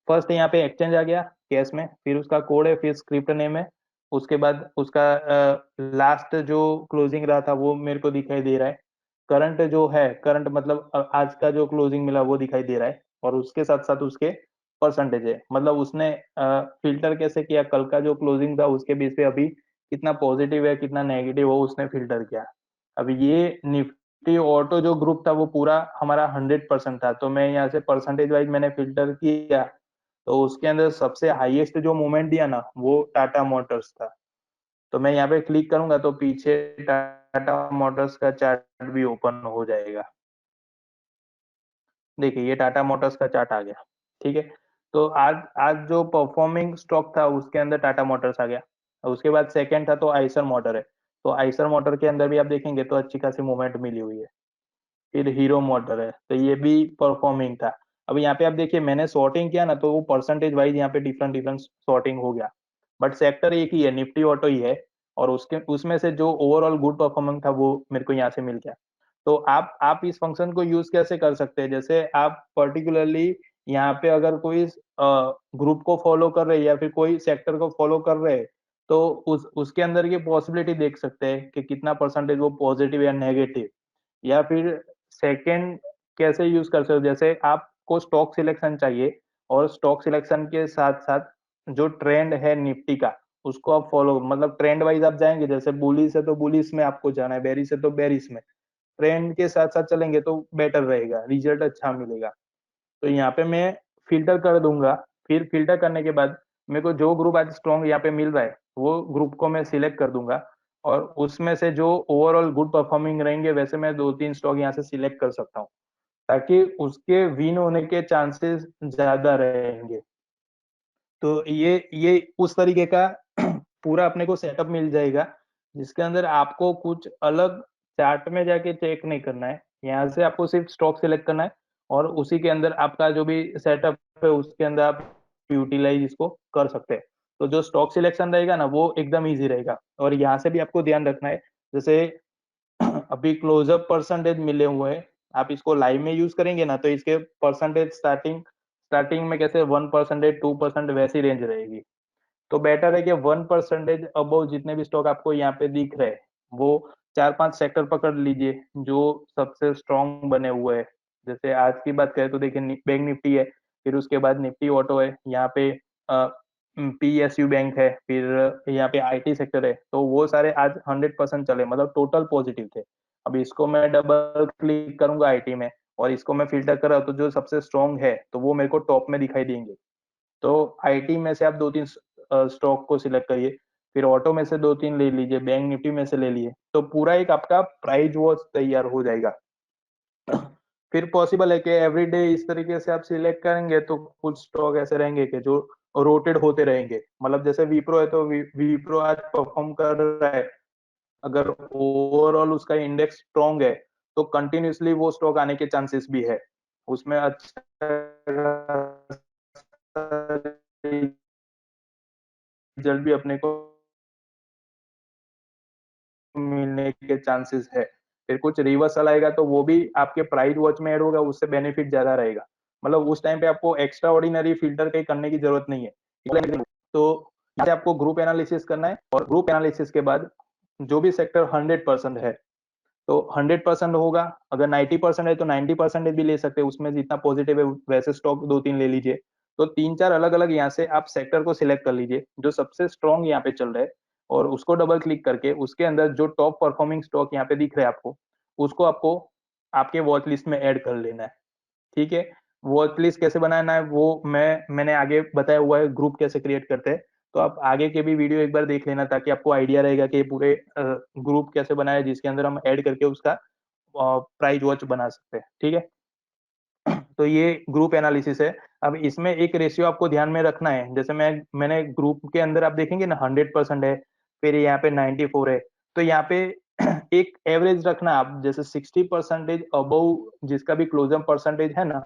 फर्स्ट यहाँ पे एक्सचेंज आ गया कैश में, फिर उसका कोड है, फिर स्क्रिप्ट नेम है, उसके बाद उसका लास्ट जो क्लोजिंग रहा था वो मेरे को दिखाई दे रहा है। करंट जो है, करंट मतलब आज का जो क्लोजिंग मिला वो दिखाई दे रहा है, और उसके साथ साथ उसके परसेंटेज है, मतलब उसने फिल्टर कैसे किया, कल का जो क्लोजिंग था उसके बेस पे अभी कितना पॉजिटिव है कितना नेगेटिव हो उसने फिल्टर किया। अभी ये निफ्टी ऑटो जो ग्रुप था वो पूरा हमारा 100% था, तो मैं यहाँ से परसेंटेज वाइज मैंने फिल्टर किया, तो उसके अंदर सबसे हाईएस्ट जो मूवमेंट दिया ना वो टाटा मोटर्स था। तो मैं यहाँ पे क्लिक करूंगा तो पीछे टाटा मोटर्स का चार्ट भी ओपन हो जाएगा। देखिए ये टाटा मोटर्स का चार्ट आ गया। ठीक है, तो आज आज जो परफॉर्मिंग स्टॉक था उसके अंदर टाटा मोटर्स आ गया, और उसके बाद सेकंड था तो आइसर मोटर है। तो आइसर मोटर के अंदर भी आप देखेंगे तो अच्छी खासी मूवमेंट मिली हुई है। फिर हीरो मोटर है तो ये भी परफॉर्मिंग था। अब यहाँ पे आप देखिए मैंने सॉर्टिंग किया ना तो वो परसेंटेज वाइज यहाँ पे डिफरेंट डिफरेंट सॉर्टिंग हो गया, बट सेक्टर एक ही है, निफ्टी ऑटो ही है, और उसके उसमें से जो ओवरऑल गुड परफॉर्मेंस था वो मेरे को यहाँ से मिल गया। तो आप इस फंक्शन को यूज कैसे कर सकते हैं, जैसे आप पर्टिकुलरली यहाँ पे अगर कोई ग्रुप को फॉलो कर रहे हैं या फिर कोई सेक्टर को फॉलो कर रहे हैं, तो उसके अंदर की पॉसिबिलिटी देख सकते हैं कि कितना परसेंटेज वो पॉजिटिव या नेगेटिव। या फिर सेकंड कैसे यूज कर सकते हो, जैसे आपको स्टॉक सिलेक्शन चाहिए और स्टॉक सिलेक्शन के साथ साथ जो ट्रेंड है निफ्टी का उसको आप फॉलो, मतलब ट्रेंड वाइज आप जाएंगे, जैसे बुलिस है तो बुलिस में आपको जाना है, बेरिस है तो बेरिस में, ट्रेंड के साथ साथ चलेंगे तो बेटर रहेगा, रिजल्ट अच्छा मिलेगा। तो यहाँ पे मैं फिल्टर कर दूंगा। फिर फिल्टर करने के बाद मेरे को जो ग्रुप आज स्ट्रॉन्ग यहाँ पे मिल रहा है वो ग्रुप को मैं सिलेक्ट कर दूंगा, और उसमें से जो ओवरऑल गुड परफॉर्मिंग रहेंगे वैसे मैं 2-3 स्टॉक यहाँ से सिलेक्ट कर सकता हूँ, ताकि उसके विन होने के चांसेस ज्यादा रहेंगे। तो ये उस तरीके का पूरा अपने को सेटअप मिल जाएगा, जिसके अंदर आपको कुछ अलग चार्ट में जाके चेक नहीं करना है। यहाँ से आपको सिर्फ स्टॉक सिलेक्ट करना है, और उसी के अंदर आपका जो भी सेटअप है उसके अंदर आप यूटिलाइज इसको कर सकते हैं। तो जो स्टॉक सिलेक्शन रहेगा ना वो एकदम इजी रहेगा। और यहाँ से भी आपको ध्यान रखना है, जैसे अभी क्लोजअप परसेंटेज मिले हुए हैं, आप इसको लाइव में यूज करेंगे ना तो इसके परसेंटेज स्टार्टिंग स्टार्टिंग में कैसे 1%, 2% वैसी रेंज रहेगी। तो बेटर है कि 1% अबव जितने भी स्टॉक आपको यहाँ पे दिख रहे हैं वो 4-5 सेक्टर पकड़ लीजिए जो सबसे स्ट्रॉन्ग बने हुए हैं। जैसे आज की बात करें तो देखिए बैंक निफ्टी है, फिर उसके बाद निफ्टी ऑटो है, यहाँ पे पीएसयू बैंक है, फिर यहाँ पे आईटी सेक्टर है, तो वो सारे आज 100% चले, मतलब टोटल पॉजिटिव थे। अब इसको मैं डबल क्लिक करूंगा आईटी में, और इसको मैं फिल्टर कर रहा हूँ तो जो सबसे स्ट्रॉन्ग है तो वो मेरे को टॉप में दिखाई देंगे। तो आईटी में से आप 2-3 स्टॉक को सिलेक्ट करिए, फिर ऑटो में से 2-3 ले लीजिए, बैंक निफ्टी में से ले लिए, तो पूरा एक आपका प्राइस वॉच तैयार हो जाएगा। फिर पॉसिबल है कि एवरीडे इस तरीके से आप सिलेक्ट करेंगे तो कुछ स्टॉक ऐसे रहेंगे कि जो रोटेट होते रहेंगे, मतलब जैसे विप्रो है तो विप्रो आज परफॉर्म कर रहा है, अगर ओवरऑल उसका इंडेक्स स्ट्रॉन्ग है तो कंटिन्यूअसली वो स्टॉक आने के चांसेस भी है, उसमें अच्छा रिजल्ट भी अपने को मिलने के चांसेस है। फिर कुछ रिवर्सल आएगा तो वो भी आपके प्राइस वॉच में ऐड होगा, उससे बेनिफिट ज्यादा रहेगा। मतलब उस टाइम पे आपको एक्स्ट्रा ऑर्डिनरी फिल्टर कहीं करने की जरूरत नहीं है। तो यहाँ से आपको ग्रुप एनालिसिस करना है, और ग्रुप एनालिसिस के बाद जो भी सेक्टर 100% है तो 100% होगा। अगर 90% है तो 90% भी ले सकते हैं, उसमें जितना पॉजिटिव है वैसे स्टॉक 2-3 ले लीजिए। तो 3-4 अलग अलग यहाँ से आप सेक्टर को सिलेक्ट कर लीजिए जो सबसे स्ट्रॉन्ग यहाँ पे चल रहा है, और उसको डबल क्लिक करके उसके अंदर जो टॉप परफॉर्मिंग स्टॉक यहाँ पे दिख रहे हैं आपको, उसको आपको आपके वॉच लिस्ट में ऐड कर लेना है। ठीक है, वॉच लिस्ट कैसे बनाना है वो मैंने आगे बताया हुआ है, ग्रुप कैसे क्रिएट करते हैं। तो आप आगे के भी वीडियो एक बार देख लेना ताकि आपको आइडिया रहेगा कि पूरे ग्रुप कैसे बनाया जिसके अंदर हम ऐड करके उसका प्राइस वॉच बना सकते हैं। ठीक है, तो ये ग्रुप एनालिसिस है। अब इसमें एक रेशियो आपको ध्यान में रखना है, जैसे मैंने ग्रुप के अंदर आप देखेंगे ना 100% है, फिर यहाँ पे 94 है, तो यहाँ पे एक एवरेज रखना आप, जैसे 60% अबव जिसका भी क्लोजर परसेंटेज है ना,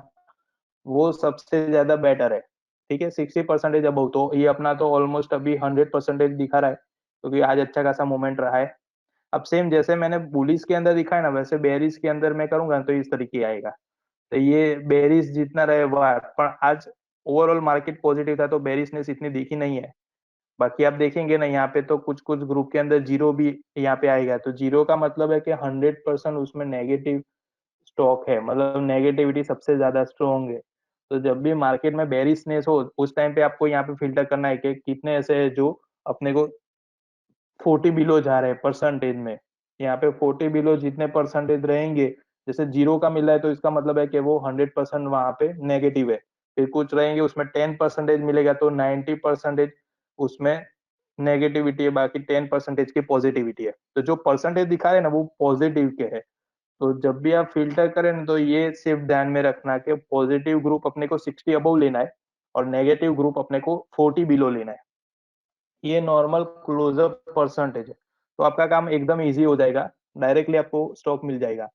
वो सबसे ज्यादा बेटर है। ठीक है, 60% अबव, तो ये अपना तो ऑलमोस्ट अभी 100% दिखा रहा है क्योंकि आज अच्छा खासा मूवमेंट रहा है। अब सेम जैसे मैंने बुलिस के अंदर दिखा है ना, वैसे बेरिस के अंदर मैं करूंगा तो इस तरीके आएगा। तो ये बेरिस जितना रहे वह, पर आज ओवरऑल मार्केट पॉजिटिव था तो बेरिसनेस इतनी दिखी नहीं है। बाकी आप देखेंगे ना यहाँ पे तो कुछ कुछ ग्रुप के अंदर जीरो भी यहाँ पे आएगा, तो जीरो का मतलब है कि 100% उसमें नेगेटिव स्टॉक है, मतलब नेगेटिविटी सबसे ज्यादा स्ट्रॉन्ग है। तो जब भी मार्केट में बेरिशनेस हो उस टाइम पे आपको यहाँ पे फिल्टर करना है कि कितने ऐसे है जो अपने को 40 बिलो जा रहे हैं परसेंटेज में। यहाँ पे 40 बिलो जितने परसेंटेज रहेंगे, जैसे जीरो का मिला है तो इसका मतलब है कि वो 100% वहां पे नेगेटिव है। फिर कुछ रहेंगे उसमें 10% मिलेगा तो 90% उसमें नेगेटिविटी है, बाकी 10% की पॉजिटिविटी है। तो जो परसेंटेज दिखा रहे हैं ना वो पॉजिटिव के है। तो जब भी आप फिल्टर करें ना, तो ये सिर्फ ध्यान में रखना कि पॉजिटिव ग्रुप अपने को 60 अबव लेना है और नेगेटिव ग्रुप अपने को 40 बिलो लेना है। ये नॉर्मल क्लोजअप परसेंटेज है, तो आपका काम एकदम इजी हो जाएगा, डायरेक्टली आपको स्टॉक मिल जाएगा।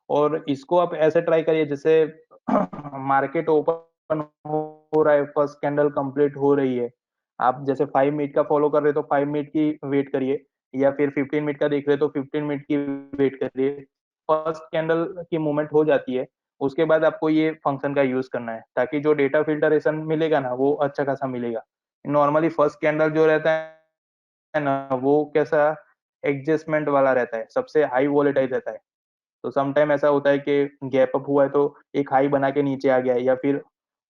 और इसको आप ऐसे ट्राई करिए जैसे मार्केट ओपन हो रहा है, फर्स्ट कैंडल कंप्लीट हो रही है, आप जैसे 5 मिनट का फॉलो कर रहे हो तो 5 मिनट की वेट करिए, या फिर 15 मिनट का देख रहे हो तो 15 मिनट की वेट करिए। फर्स्ट कैंडल की मूवमेंट हो जाती है, उसके बाद आपको ये फंक्शन का यूज करना है ताकि जो डेटा फिल्टरेशन मिलेगा ना वो अच्छा खासा मिलेगा। नॉर्मली फर्स्ट कैंडल जो रहता है ना वो कैसा एडजस्टमेंट वाला रहता है, सबसे हाई वॉलेटाइल रहता है। तो सम टाइम ऐसा होता है कि गैप अप हुआ है तो एक हाई बना के नीचे आ गया है, या फिर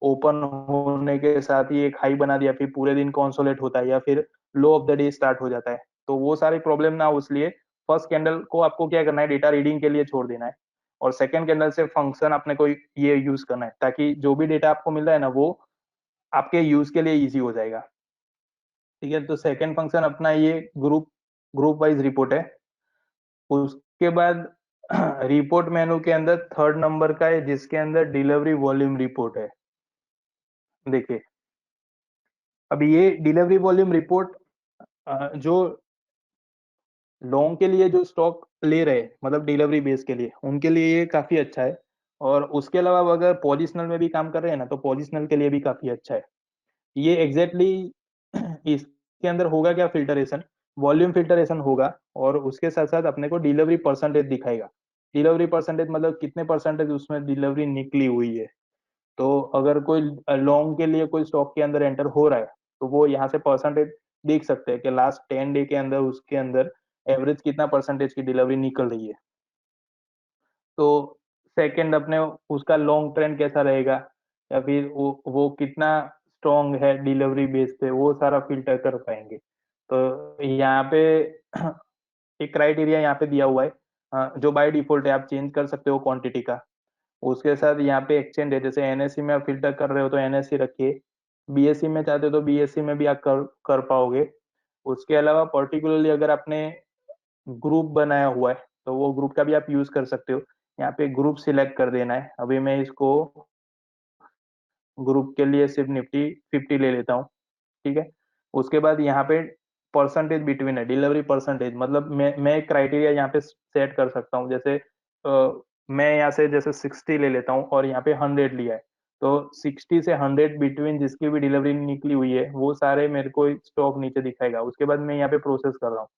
ओपन होने के साथ ही एक हाई बना दिया फिर पूरे दिन कॉन्सोलेट होता है, या फिर लो ऑफ द डे स्टार्ट हो जाता है। तो वो सारी प्रॉब्लम ना हो इसलिए फर्स्ट कैंडल को आपको क्या करना है, डेटा रीडिंग के लिए छोड़ देना है, और सेकंड कैंडल से फंक्शन अपने को ये यूज करना है ताकि जो भी डेटा आपको मिल रहा है ना वो आपके यूज के लिए इजी हो जाएगा। ठीक है, तो सेकंड फंक्शन अपना ये ग्रुप ग्रुप वाइज रिपोर्ट है। उसके बाद रिपोर्ट मेनू के अंदर थर्ड नंबर का है जिसके अंदर डिलीवरी वॉल्यूम रिपोर्ट है। देखिए, अब ये डिलीवरी वॉल्यूम रिपोर्ट जो लॉन्ग के लिए जो स्टॉक ले रहे हैं, मतलब डिलीवरी बेस के लिए, उनके लिए ये काफी अच्छा है। और उसके अलावा अगर पोजिशनल में भी काम कर रहे हैं ना तो पोजिशनल के लिए भी काफी अच्छा है। ये एग्जैक्टली इसके अंदर होगा क्या, फिल्टरेशन, वॉल्यूम फिल्टरेशन होगा, और उसके साथ साथ अपने को डिलीवरी परसेंटेज दिखाएगा। डिलीवरी परसेंटेज मतलब कितने परसेंटेज उसमें डिलीवरी निकली हुई है। तो अगर कोई लॉन्ग के लिए कोई स्टॉक के अंदर एंटर हो रहा है तो वो यहाँ से परसेंटेज देख सकते हैं कि लास्ट 10 डे के अंदर उसके अंदर एवरेज कितना परसेंटेज की डिलीवरी निकल रही है। तो सेकंड अपने उसका लॉन्ग ट्रेंड कैसा रहेगा, या फिर वो कितना स्ट्रॉन्ग है डिलीवरी बेस पे, वो सारा फिल्टर कर पाएंगे। तो यहाँ पे एक क्राइटेरिया यहाँ पे दिया हुआ है, जो बाय डिफॉल्ट है, आप चेंज कर सकते हो क्वांटिटी का। उसके साथ यहाँ पे एक्सचेंज है, जैसे एनएससी में आप फिल्टर कर रहे हो तो एनएससी रखिए, बीएससी में चाहते हो तो बीएससी में भी आप कर पाओगे। उसके अलावा पर्टिकुलरली अगर आपने ग्रुप बनाया हुआ है तो वो ग्रुप का भी आप यूज कर सकते हो। यहाँ पे ग्रुप सिलेक्ट कर देना है, अभी मैं इसको ग्रुप के लिए सिर्फ निफ्टी 50 ले लेता हूँ। ठीक है, उसके बाद यहाँ पे परसेंटेज बिटवीन है, डिलीवरी परसेंटेज, मतलब मैं एक क्राइटेरिया यहाँ पे सेट कर सकता हूँ, जैसे मैं यहाँ से जैसे 60 ले लेता हूँ और यहाँ पे 100 लिया है, तो 60 से 100 बिटवीन जिसकी भी डिलीवरी निकली हुई है वो सारे मेरे को स्टॉक नीचे दिखाएगा। उसके बाद मैं यहाँ पे प्रोसेस कर रहा हूँ।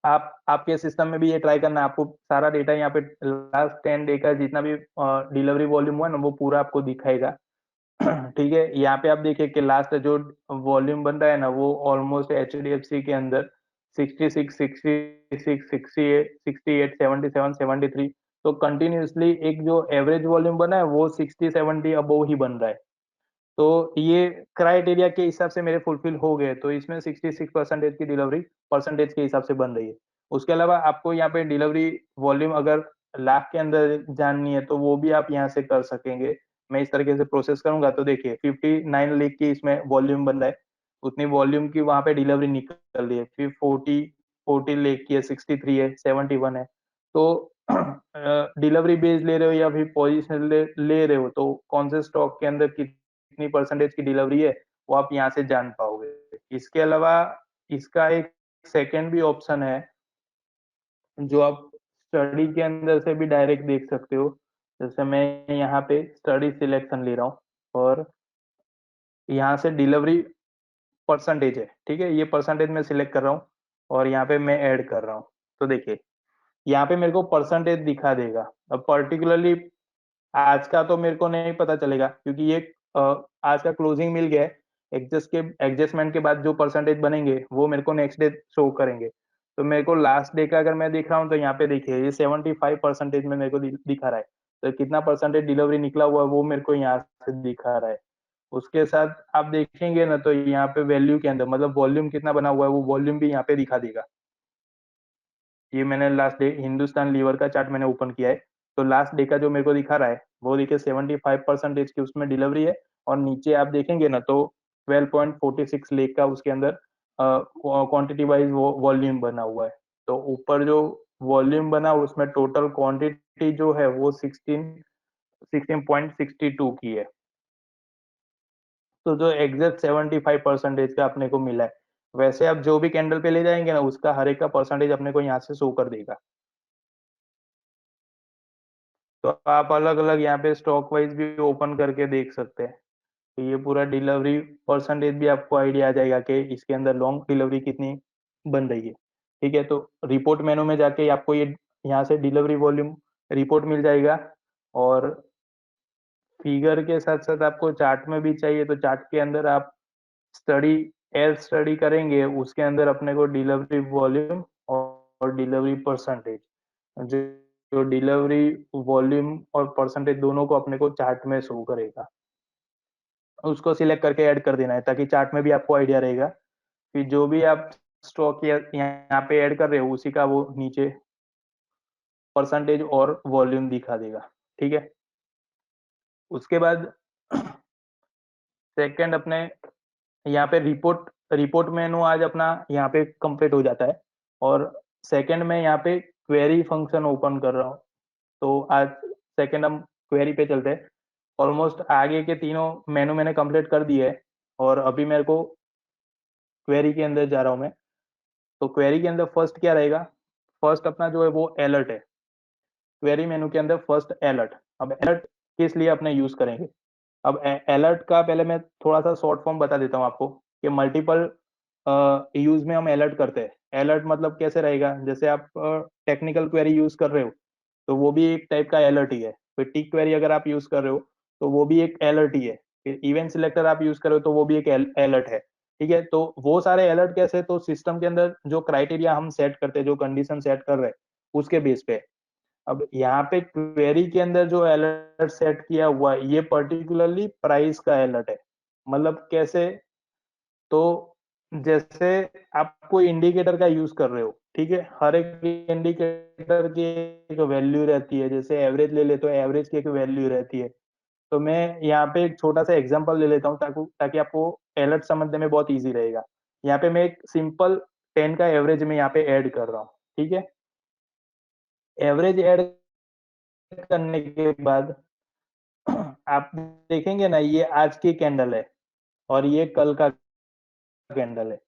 आप आपके सिस्टम में भी ये ट्राई करना, आपको सारा डेटा यहाँ पे लास्ट 10 डे का जितना भी डिलीवरी वॉल्यूम हुआ ना वो पूरा आपको दिखाएगा। ठीक है, यहाँ पे आप देखिए कि लास्ट जो वॉल्यूम बन रहा है ना वो almost H D F C के अंदर 66, 66, 68, 68, 77, 73। तो कंटिन्यूसली एक जो एवरेज वॉल्यूम बना है वो 60-70 अबव ही बन रहा है। तो ये क्राइटेरिया के हिसाब से मेरे फुलफिल हो गए, तो इसमें 66% की डिलीवरी परसेंटेज के हिसाब से बन रही है। उसके अलावा आपको यहाँ पे डिलीवरी वॉल्यूम अगर लाख के अंदर जाननी है तो वो भी आप यहाँ से कर सकेंगे। मैं इस तरीके से प्रोसेस करूंगा तो देखिए 59 लाख की इसमें वॉल्यूम बन रहा है, उतनी वॉल्यूम की वहां पे डिलीवरी निकल रही है। फिर 40 लाख की है, 63 है, 71 है। तो डिलीवरी बेस ले रहे हो या फिर पोजिशन ले रहे हो तो कौन से स्टॉक के अंदर कितनी परसेंटेज की डिलीवरी है वो आप यहाँ से जान पाओगे। इसके अलावा इसका एक सेकंड भी ऑप्शन है जो आप स्टडी के अंदर से भी डायरेक्ट देख सकते हो। जैसे मैं यहाँ पे स्टडी सिलेक्शन ले रहा हूँ और यहाँ से डिलीवरी परसेंटेज है, ठीक है, ये परसेंटेज मैं सिलेक्ट कर रहा हूँ और यहाँ पे मैं ऐड कर रहा हूँ। तो देखिए यहाँ पे मेरे को परसेंटेज दिखा देगा। अब पर्टिकुलरली आज का तो मेरे को नहीं पता चलेगा क्योंकि ये आज का क्लोजिंग मिल गया है। एडजस्टमेंट के बाद जो परसेंटेज बनेंगे वो मेरे को नेक्स्ट डे शो करेंगे। तो मेरे को लास्ट डे का अगर मैं देख रहा हूँ तो यहाँ पे देखिए ये 75% में मेरे को दिखा रहा है। तो कितना परसेंटेज डिलीवरी निकला हुआ है वो मेरे को यहाँ से दिखा रहा है। उसके साथ आप देखेंगे ना तो यहाँ पे वैल्यू के अंदर मतलब वॉल्यूम कितना बना हुआ है वो वॉल्यूम भी यहाँ पे दिखा देगा। ये मैंने लास्ट डे हिंदुस्तान लीवर का चार्ट मैंने ओपन किया है। तो लास्ट डे का जो मेरे को दिखा रहा है वो देखिए 75% की उसमें डिलीवरी है। और नीचे आप देखेंगे ना तो 12.46 लाख का उसके अंदर क्वांटिटी वाइज वॉल्यूम बना हुआ है। तो ऊपर जो वॉल्यूम बना उसमें टोटल क्वांटिटी जो है वो 16.62 की है। तो जो एग्जैक्ट 75% का अपने को मिला है वैसे आप जो भी कैंडल पे ले जाएंगे ना उसका हर एक का परसेंटेज अपने को यहाँ से शो कर देगा। तो आप अलग अलग यहाँ पे स्टॉक वाइज भी ओपन करके देख सकते हैं। तो ये पूरा डिलीवरी परसेंटेज भी आपको आइडिया आ जाएगा कि इसके अंदर लॉन्ग डिलीवरी कितनी बन रही है। ठीक है, तो रिपोर्ट मेनू में जाके आपको ये यहाँ से डिलीवरी वॉल्यूम रिपोर्ट मिल जाएगा। और फिगर के साथ साथ आपको चार्ट में भी चाहिए तो चार्ट के अंदर आप स्टडी एज स्टडी करेंगे उसके अंदर अपने को डिलीवरी वॉल्यूम और डिलीवरी परसेंटेज जो जो डिलीवरी वॉल्यूम और परसेंटेज दोनों को अपने को चार्ट में शो करेगा। उसको सिलेक्ट करके ऐड कर देना है ताकि चार्ट में भी आपको आइडिया रहेगा कि जो भी आप स्टॉक यहाँ पे ऐड कर रहे हो उसी का वो नीचे परसेंटेज और वॉल्यूम दिखा देगा। ठीक है, उसके बाद सेकंड अपने यहाँ पे रिपोर्ट रिपोर्ट मेनू आज अपना यहाँ पे कंप्लीट हो जाता है। और सेकंड में यहाँ पे क्वेरी फंक्शन ओपन कर रहा हूँ। तो आज सेकंड हम क्वेरी पे चलते हैं। ऑलमोस्ट आगे के तीनों मेनू मैंने कंप्लीट कर दिए है और अभी मेरे को क्वेरी के अंदर जा रहा हूँ मैं। तो क्वेरी के अंदर फर्स्ट क्या रहेगा, फर्स्ट अपना जो है वो अलर्ट है। क्वेरी मेनू के अंदर फर्स्ट अलर्ट। अब अलर्ट किस लिए अपने यूज करेंगे। अब अलर्ट का पहले मैं थोड़ा सा शॉर्ट फॉर्म बता देता हूँ आपको कि मल्टीपल यूज में हम अलर्ट करते हैं। अलर्ट मतलब कैसे रहेगा, जैसे आप टेक्निकल क्वेरी यूज कर रहे हो तो वो भी एक टाइप का अलर्ट ही है। फिर टिक क्वेरी अगर आप यूज कर रहे हो तो वो भी एक अलर्ट ही है। फिर इवेंट सिलेक्टर आप यूज कर रहे हो तो वो भी एक अलर्ट है। ठीक है, तो वो सारे अलर्ट कैसे, तो सिस्टम के अंदर जो क्राइटेरिया हम सेट करते हैं जो कंडीशन सेट कर रहे हैं उसके बेस पे। अब यहाँ पे क्वेरी के अंदर जो अलर्ट सेट किया हुआ है ये पर्टिकुलरली प्राइस का अलर्ट है। मतलब कैसे, तो जैसे आप कोई इंडिकेटर का यूज कर रहे हो, ठीक है, हर एक इंडिकेटर की एक वैल्यू रहती है। जैसे एवरेज ले ले तो एवरेज की एक वैल्यू रहती है। तो मैं यहाँ पे एक छोटा सा एग्जांपल ले लेता हूँ ताकि ताकि आपको अलर्ट समझने में बहुत इजी रहेगा। यहाँ पे मैं एक सिंपल 10 का एवरेज में यहाँ पे ऐड कर रहा हूँ। ठीक है, एवरेज ऐड करने के बाद आप देखेंगे ना ये आज की कैंडल है और ये कल का कैंडल है।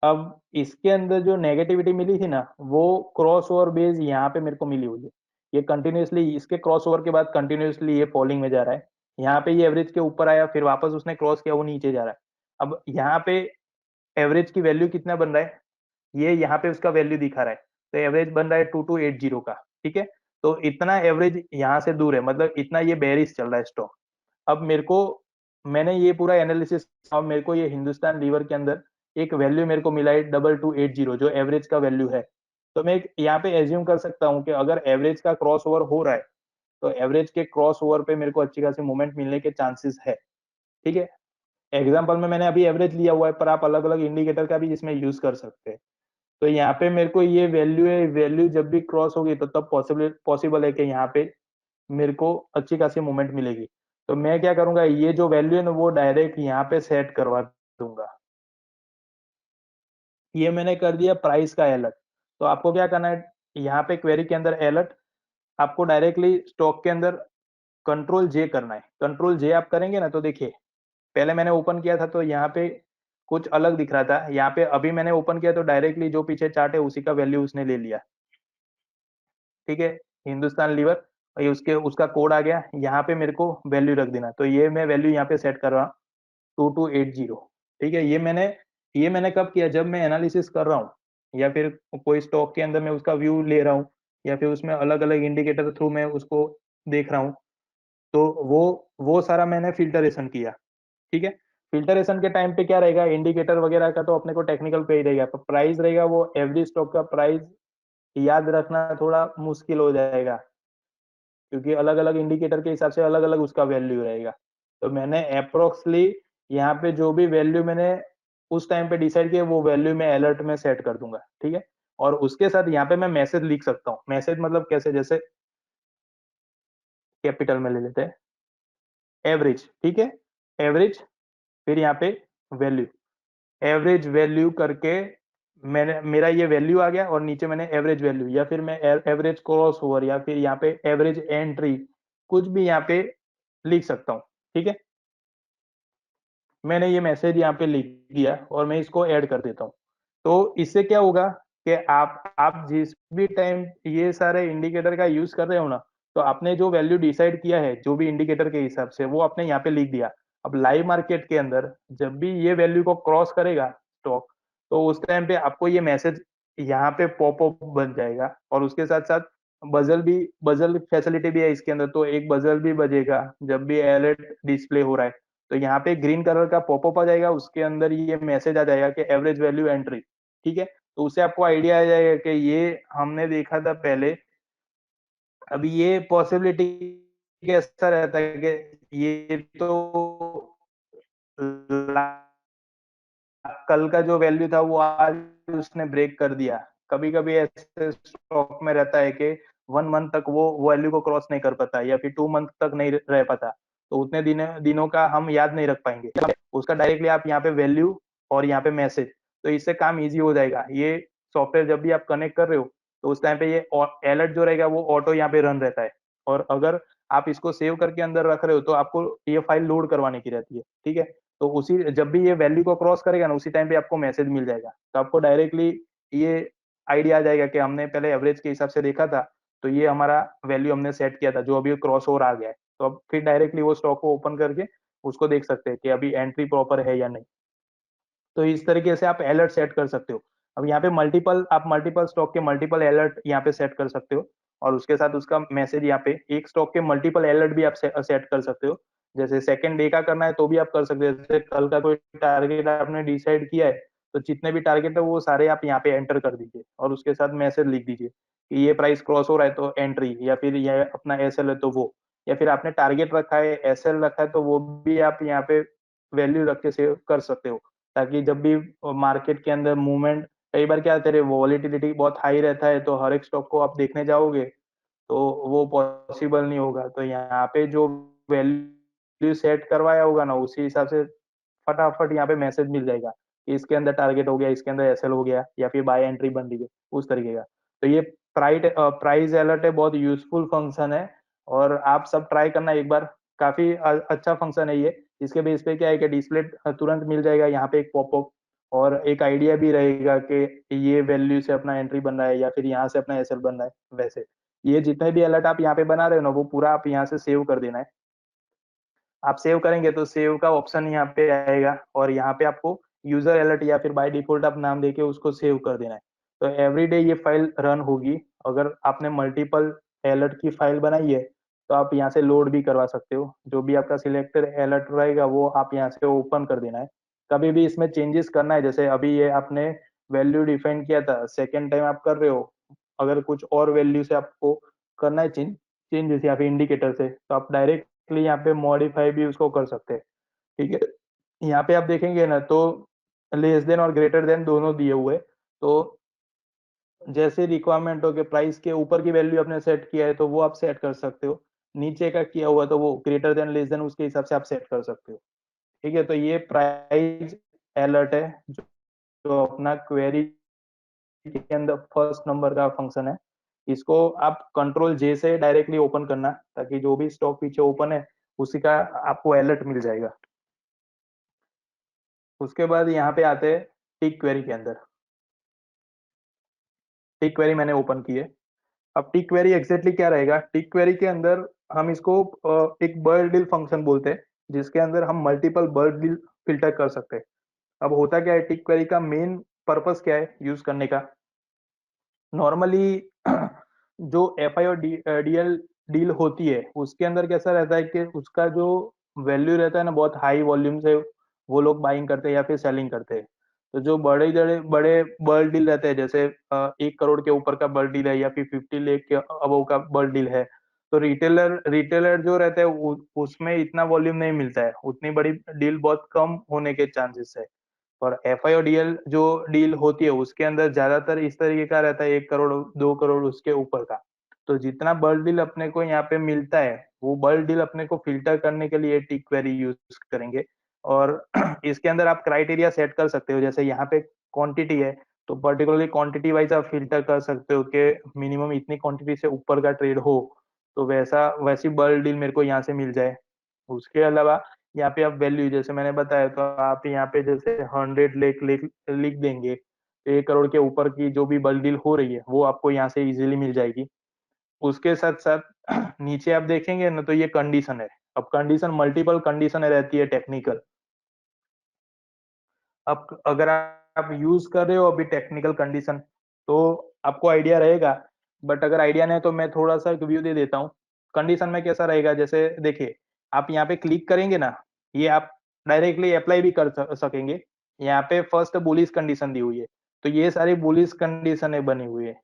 अब इसके अंदर जो नेगेटिविटी मिली थी ना वो क्रॉस ओवर बेस यहाँ पे मेरे को मिली हुई है। ये कंटिन्यूअसली इसके क्रॉस ओवर के बाद कंटिन्यूअसली ये फॉलिंग में जा रहा है। यहाँ पे ये एवरेज के ऊपर आया फिर वापस उसने क्रॉस किया वो नीचे जा रहा है। अब यहाँ पे एवरेज की वैल्यू कितना बन रहा है, ये यहाँ पे उसका वैल्यू दिखा रहा है। तो एवरेज बन रहा है 2280 का, ठीक है। तो इतना एवरेज यहाँ से दूर है, मतलब इतना ये बेरिश चल रहा है स्टॉक। अब मेरे को, मैंने ये पूरा एनालिसिस, अब मेरे को ये हिंदुस्तान लीवर के अंदर एक वैल्यू मेरे को मिला है 2280, जो एवरेज का वैल्यू है। तो मैं यहाँ पे एज्यूम कर सकता हूँ कि अगर एवरेज का क्रॉस ओवर हो रहा है, तो एवरेज के क्रॉस ओवर पे मेरे को अच्छी खासी मूवमेंट मिलने के चांसेस है, ठीक है। एग्जाम्पल में मैंने अभी एवरेज लिया हुआ है, पर आप अलग अलग इंडिकेटर का भी इसमें यूज कर सकते हैं। तो यहाँ पे मेरे को ये वैल्यू है, वैल्यू जब भी क्रॉस होगी तो तब पॉसिबल है कि यहाँ पे मेरे को अच्छी खासी मूवमेंट मिलेगी। तो मैं क्या करूंगा, ये जो वैल्यू है ना वो डायरेक्ट यहाँ पे सेट करवा दूंगा। ये मैंने कर दिया प्राइस का अलर्ट। तो आपको क्या करना है, यहाँ पे क्वेरी के अंदर अलर्ट, आपको डायरेक्टली स्टॉक के अंदर कंट्रोल जे करना है। कंट्रोल जे आप करेंगे ना, तो देखिए पहले मैंने ओपन किया था तो यहाँ पे कुछ अलग दिख रहा था, यहाँ पे अभी मैंने ओपन किया तो डायरेक्टली जो पीछे चार्ट है उसी का वैल्यू उसने ले लिया, ठीक है। हिंदुस्तान लीवर, ये उसके उसका कोड आ गया, यहाँ पे मेरे को वैल्यू रख देना। तो ये मैं वैल्यू यहाँ पे सेट कर रहा हूँ 2280, ठीक है। ये मैंने कब किया, जब मैं एनालिसिस कर रहा हूँ या फिर कोई स्टॉक के अंदर मैं उसका व्यू ले रहा हूँ, या फिर उसमें अलग अलग इंडिकेटर थ्रू मैं उसको देख रहा हूँ। तो वो सारा मैंने फिल्टरेशन किया, ठीक है। फिल्टरेशन के टाइम पे क्या रहेगा, इंडिकेटर वगैरह का तो अपने को टेक्निकल पे ही रहेगा, पर प्राइस रहेगा वो एवरी स्टॉक का प्राइस याद रखना थोड़ा मुश्किल हो जाएगा, क्योंकि अलग अलग इंडिकेटर के हिसाब से अलग अलग उसका वैल्यू रहेगा। तो मैंने अप्रोक्सली यहाँ पे जो भी वैल्यू मैंने उस टाइम पे डिसाइड किया, वो वैल्यू मैं अलर्ट में सेट कर दूंगा, ठीक है। और उसके साथ यहाँ पे मैं मैसेज लिख सकता हूँ। मैसेज मतलब कैसे, जैसे कैपिटल में ले लेते हैं एवरेज, ठीक है। एवरेज, फिर यहाँ पे वैल्यू, एवरेज वैल्यू करके मैंने, मेरा ये वैल्यू आ गया और नीचे मैंने एवरेज वैल्यू, या फिर मैं एवरेज क्रॉस ओवर, या फिर यहाँ पे एवरेज एंट्री, कुछ भी यहाँ पे लिख सकता हूँ, ठीक है। मैंने ये मैसेज यहाँ पे लिख दिया और मैं इसको ऐड कर देता हूँ। तो इससे क्या होगा कि आप जिस भी टाइम ये सारे इंडिकेटर का यूज कर रहे हो ना, तो आपने जो वैल्यू डिसाइड किया है जो भी इंडिकेटर के हिसाब से, वो आपने यहाँ पे लिख दिया। अब लाइव मार्केट के अंदर जब भी ये वैल्यू को क्रॉस करेगा स्टॉक, तो उस टाइम पे आपको ये मैसेज यहाँ पे पॉपअप बन जाएगा, और उसके साथ साथ बजल फैसिलिटी भी है इसके अंदर, तो एक बजल भी बजेगा जब भी अलर्ट डिस्प्ले हो रहा है। तो यहाँ पे ग्रीन कलर का पॉपअप आ जाएगा, उसके अंदर ये मैसेज आ जाएगा कि एवरेज वैल्यू एंट्री, ठीक है। तो उससे आपको आइडिया आ जाएगा कि ये हमने देखा था पहले। अभी ये पॉसिबिलिटी कैसा रहता है कि ये तो कल का जो वैल्यू था वो आज उसने ब्रेक कर दिया। कभी कभी ऐसे स्टॉक में रहता है कि 1 मंथ तक वो वैल्यू को क्रॉस नहीं कर पाता, या फिर 2 मंथ तक नहीं रह पाता। तो उतने दिनों का हम याद नहीं रख पाएंगे, उसका डायरेक्टली आप यहाँ पे वैल्यू और यहाँ पे मैसेज, तो इससे काम इजी हो जाएगा। ये सॉफ्टवेयर जब भी आप कनेक्ट कर रहे हो, तो उस टाइम पे ये अलर्ट जो रहेगा वो ऑटो यहाँ पे रन रहता है। और अगर आप इसको सेव करके अंदर रख रहे हो, तो आपको ये फाइल लोड करवाने की रहती है, ठीक है। तो उसी जब भी ये वैल्यू को क्रॉस करेगा ना, उसी टाइम पे आपको मैसेज मिल जाएगा। तो आपको डायरेक्टली ये आइडिया आ जाएगा कि हमने पहले एवरेज के हिसाब से देखा था, तो ये हमारा वैल्यू हमने सेट किया था जो अभी क्रॉस ओवर आ गया है। तो अब फिर डायरेक्टली वो स्टॉक को ओपन करके उसको देख सकते हैं कि अभी एंट्री प्रॉपर है या नहीं। तो इस तरीके से आप अलर्ट सेट कर सकते हो। अब यहाँ पे मल्टीपल स्टॉक के मल्टीपल अलर्ट यहाँ पे सेट कर सकते हो, और उसके साथ उसका मैसेज यहाँ पे एक स्टॉक के मल्टीपल अलर्ट भी आप सेट कर सकते हो। जैसे सेकेंड डे का करना है तो भी आप कर सकते हो, जैसे कल का कोई टारगेट आपने डिसाइड किया है, तो जितने भी टारगेट है वो सारे आप यहाँ पे एंटर कर दीजिए, और उसके साथ मैसेज लिख दीजिए कि ये प्राइस क्रॉस हो रहा है तो एंट्री, या फिर ये अपना एसएल है तो वो, या फिर आपने टारगेट रखा है एसएल रखा है तो वो भी आप यहाँ पे वैल्यू रख के सेव कर सकते हो। ताकि जब भी मार्केट के अंदर मूवमेंट, कई बार क्या तेरे वॉलिटिलिटी बहुत हाई रहता है, तो हर एक स्टॉक को आप देखने जाओगे तो वो पॉसिबल नहीं होगा। तो यहाँ पे जो वैल्यू सेट करवाया होगा ना, उसी हिसाब से फटाफट यहाँ पे मैसेज मिल जाएगा कि इसके अंदर टारगेट हो गया, इसके अंदर एसएल हो गया, या फिर बाय एंट्री बन रही है, उस तरीके का। तो ये प्राइस अलर्ट है, बहुत यूजफुल फंक्शन है, और आप सब ट्राई करना एक बार। काफी अच्छा फंक्शन है ये। इसके बेस पे क्या है कि डिस्प्ले तुरंत मिल जाएगा यहाँ पे एक पॉपअप, और एक आइडिया भी रहेगा कि ये वैल्यू से अपना एंट्री बन रहा है या फिर यहाँ से अपना एसएल बन रहा है। वैसे ये जितने भी अलर्ट आप यहाँ पे बना रहे हो ना, वो पूरा आप यहाँ से सेव कर देना है। आप सेव करेंगे तो सेव का ऑप्शन यहाँ पे आएगा, और यहाँ पे आपको यूजर अलर्ट या फिर बाय डिफॉल्ट आप नाम देके उसको सेव कर देना है। तो एवरीडे ये फाइल रन होगी। अगर आपने मल्टीपल अलर्ट की फाइल बनाई है तो आप यहाँ से लोड भी करवा सकते हो। जो भी आपका सिलेक्टेड अलर्ट रहेगा वो आप यहाँ से ओपन कर देना है। कभी भी इसमें चेंजेस करना है, जैसे अभी ये आपने वैल्यू डिफाइन किया था, सेकेंड टाइम आप कर रहे हो, अगर कुछ और वैल्यू से आपको करना है चेंजेस या फिर इंडिकेटर से, तो आप डायरेक्टली यहाँ पे मॉडिफाई भी उसको कर सकते हैं। ठीक है, यहाँ पे आप देखेंगे ना तो लेस देन और ग्रेटर देन दोनों दिए हुए, तो जैसे रिक्वायरमेंट हो कि प्राइस के ऊपर की वैल्यू आपने सेट किया है तो वो आप सेट कर सकते हो, नीचे का किया हुआ तो वो ग्रेटर देन लेस देन उसके हिसाब से आप सेट कर सकते हो। ठीक है, तो ये प्राइस अलर्ट है जो अपना क्वेरी के अंदर फर्स्ट नंबर का फंक्शन है। इसको आप कंट्रोल जे से डायरेक्टली ओपन करना, ताकि जो भी स्टॉक पीछे ओपन है उसी का आपको अलर्ट मिल जाएगा। उसके बाद यहाँ पे आते हैं टिक क्वेरी के अंदर। टिक क्वेरी मैंने ओपन की है। अब टिक क्वेरी एग्जैक्टली क्या रहेगा, टिक क्वेरी के अंदर हम इसको एक बर्ड डील फंक्शन बोलते हैं, जिसके अंदर हम मल्टीपल बर्ड डील फिल्टर कर सकते हैं। अब होता क्या है, टिक क्वेरी का मेन पर्पस क्या है यूज करने का। नॉर्मली जो एफ आई और डीएल डील होती है उसके अंदर कैसा रहता है कि उसका जो वैल्यू रहता है ना, बहुत हाई वॉल्यूम से वो लोग बाइंग करते हैं या फिर सेलिंग करते हैं। तो जो बड़े बड़े बड़े बल्क डील रहते हैं, जैसे 1 करोड़ के ऊपर का बल्क डील है या फिर 50 लाख के अबव का बल्क डील है, तो रिटेलर रिटेलर जो रहते हैं उसमें इतना वॉल्यूम नहीं मिलता है, उतनी बड़ी डील बहुत कम होने के चांसेस है। और एफ आई और डीएल जो डील होती है उसके अंदर ज्यादातर इस तरीके का रहता है, 1 करोड़ 2 करोड़ उसके ऊपर का। तो जितना बल्क डील अपने को यहाँ पे मिलता है वो बल्क डील अपने को फिल्टर करने के लिए टिक क्वेरी यूज करेंगे। और इसके अंदर आप क्राइटेरिया सेट कर सकते हो, जैसे यहाँ पे क्वांटिटी है तो पर्टिकुलरली क्वांटिटी वाइज आप फिल्टर कर सकते हो कि मिनिमम इतनी क्वांटिटी से ऊपर का ट्रेड हो, तो वैसी बल्क डील मेरे को यहाँ से मिल जाए। उसके अलावा यहाँ पे आप वैल्यू जैसे मैंने बताया, तो आप यहाँ पे जैसे 100 लाख लिख लिख देंगे, 1 करोड़ के ऊपर की जो भी बल्क डील हो रही है वो आपको यहाँ से इजीली मिल जाएगी। उसके साथ साथ नीचे आप देखेंगे ना तो ये कंडीशन है। अब कंडीशन मल्टीपल कंडीशन रहती है टेक्निकल। अब अगर आप यूज कर रहे हो अभी टेक्निकल कंडीशन तो आपको आइडिया रहेगा, बट अगर आइडिया नहीं है तो मैं थोड़ा सा रिव्यू दे देता हूँ। कंडीशन में कैसा रहेगा, जैसे देखिए आप यहाँ पे क्लिक करेंगे ना, ये आप डायरेक्टली अप्लाई भी कर सकेंगे। यहाँ पे फर्स्ट बुलिश कंडीशन दी हुई है, तो ये सारी बुलिश कंडीशन बनी हुई है।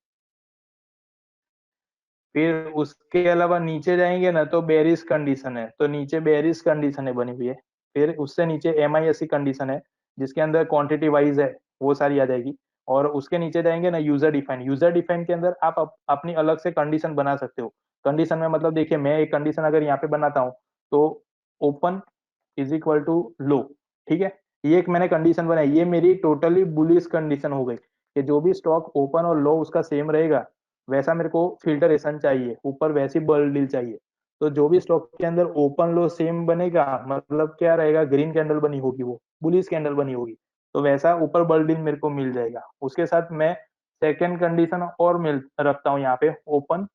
फिर उसके अलावा नीचे जाएंगे ना तो बेरिश कंडीशन है, तो नीचे बेरिश कंडीशन बनी हुई है। फिर उससे नीचे एमआईएससी कंडीशन है जिसके अंदर क्वांटिटी वाइज है, वो सारी आ जाएगी। और उसके नीचे जाएंगे ना यूजर डिफाइन के अंदर आप अपनी अलग से कंडीशन बना सकते हो। कंडीशन में मतलब देखिए, मैं एक कंडीशन अगर यहाँ पे बनाता हूँ तो ओपन इज इक्वल टू लो। ठीक है, ये एक मैंने कंडीशन बनाई, ये मेरी टोटली बुलिश कंडीशन हो गई कि जो भी स्टॉक ओपन और लो उसका सेम रहेगा, वैसा मेरे को फिल्टरेशन चाहिए, ऊपर वैसी बल्क डील चाहिए। तो जो भी स्टॉक के अंदर ओपन लो सेम बनेगा, मतलब क्या रहेगा, ग्रीन कैंडल बनी होगी, वो बुलिश कैंडल बनी होगी, तो वैसा ऊपर बल्क डील मेरे को मिल जाएगा। उसके साथ मैं सेकेंड कंडीशन और मिल रखता हूँ यहाँ पे, open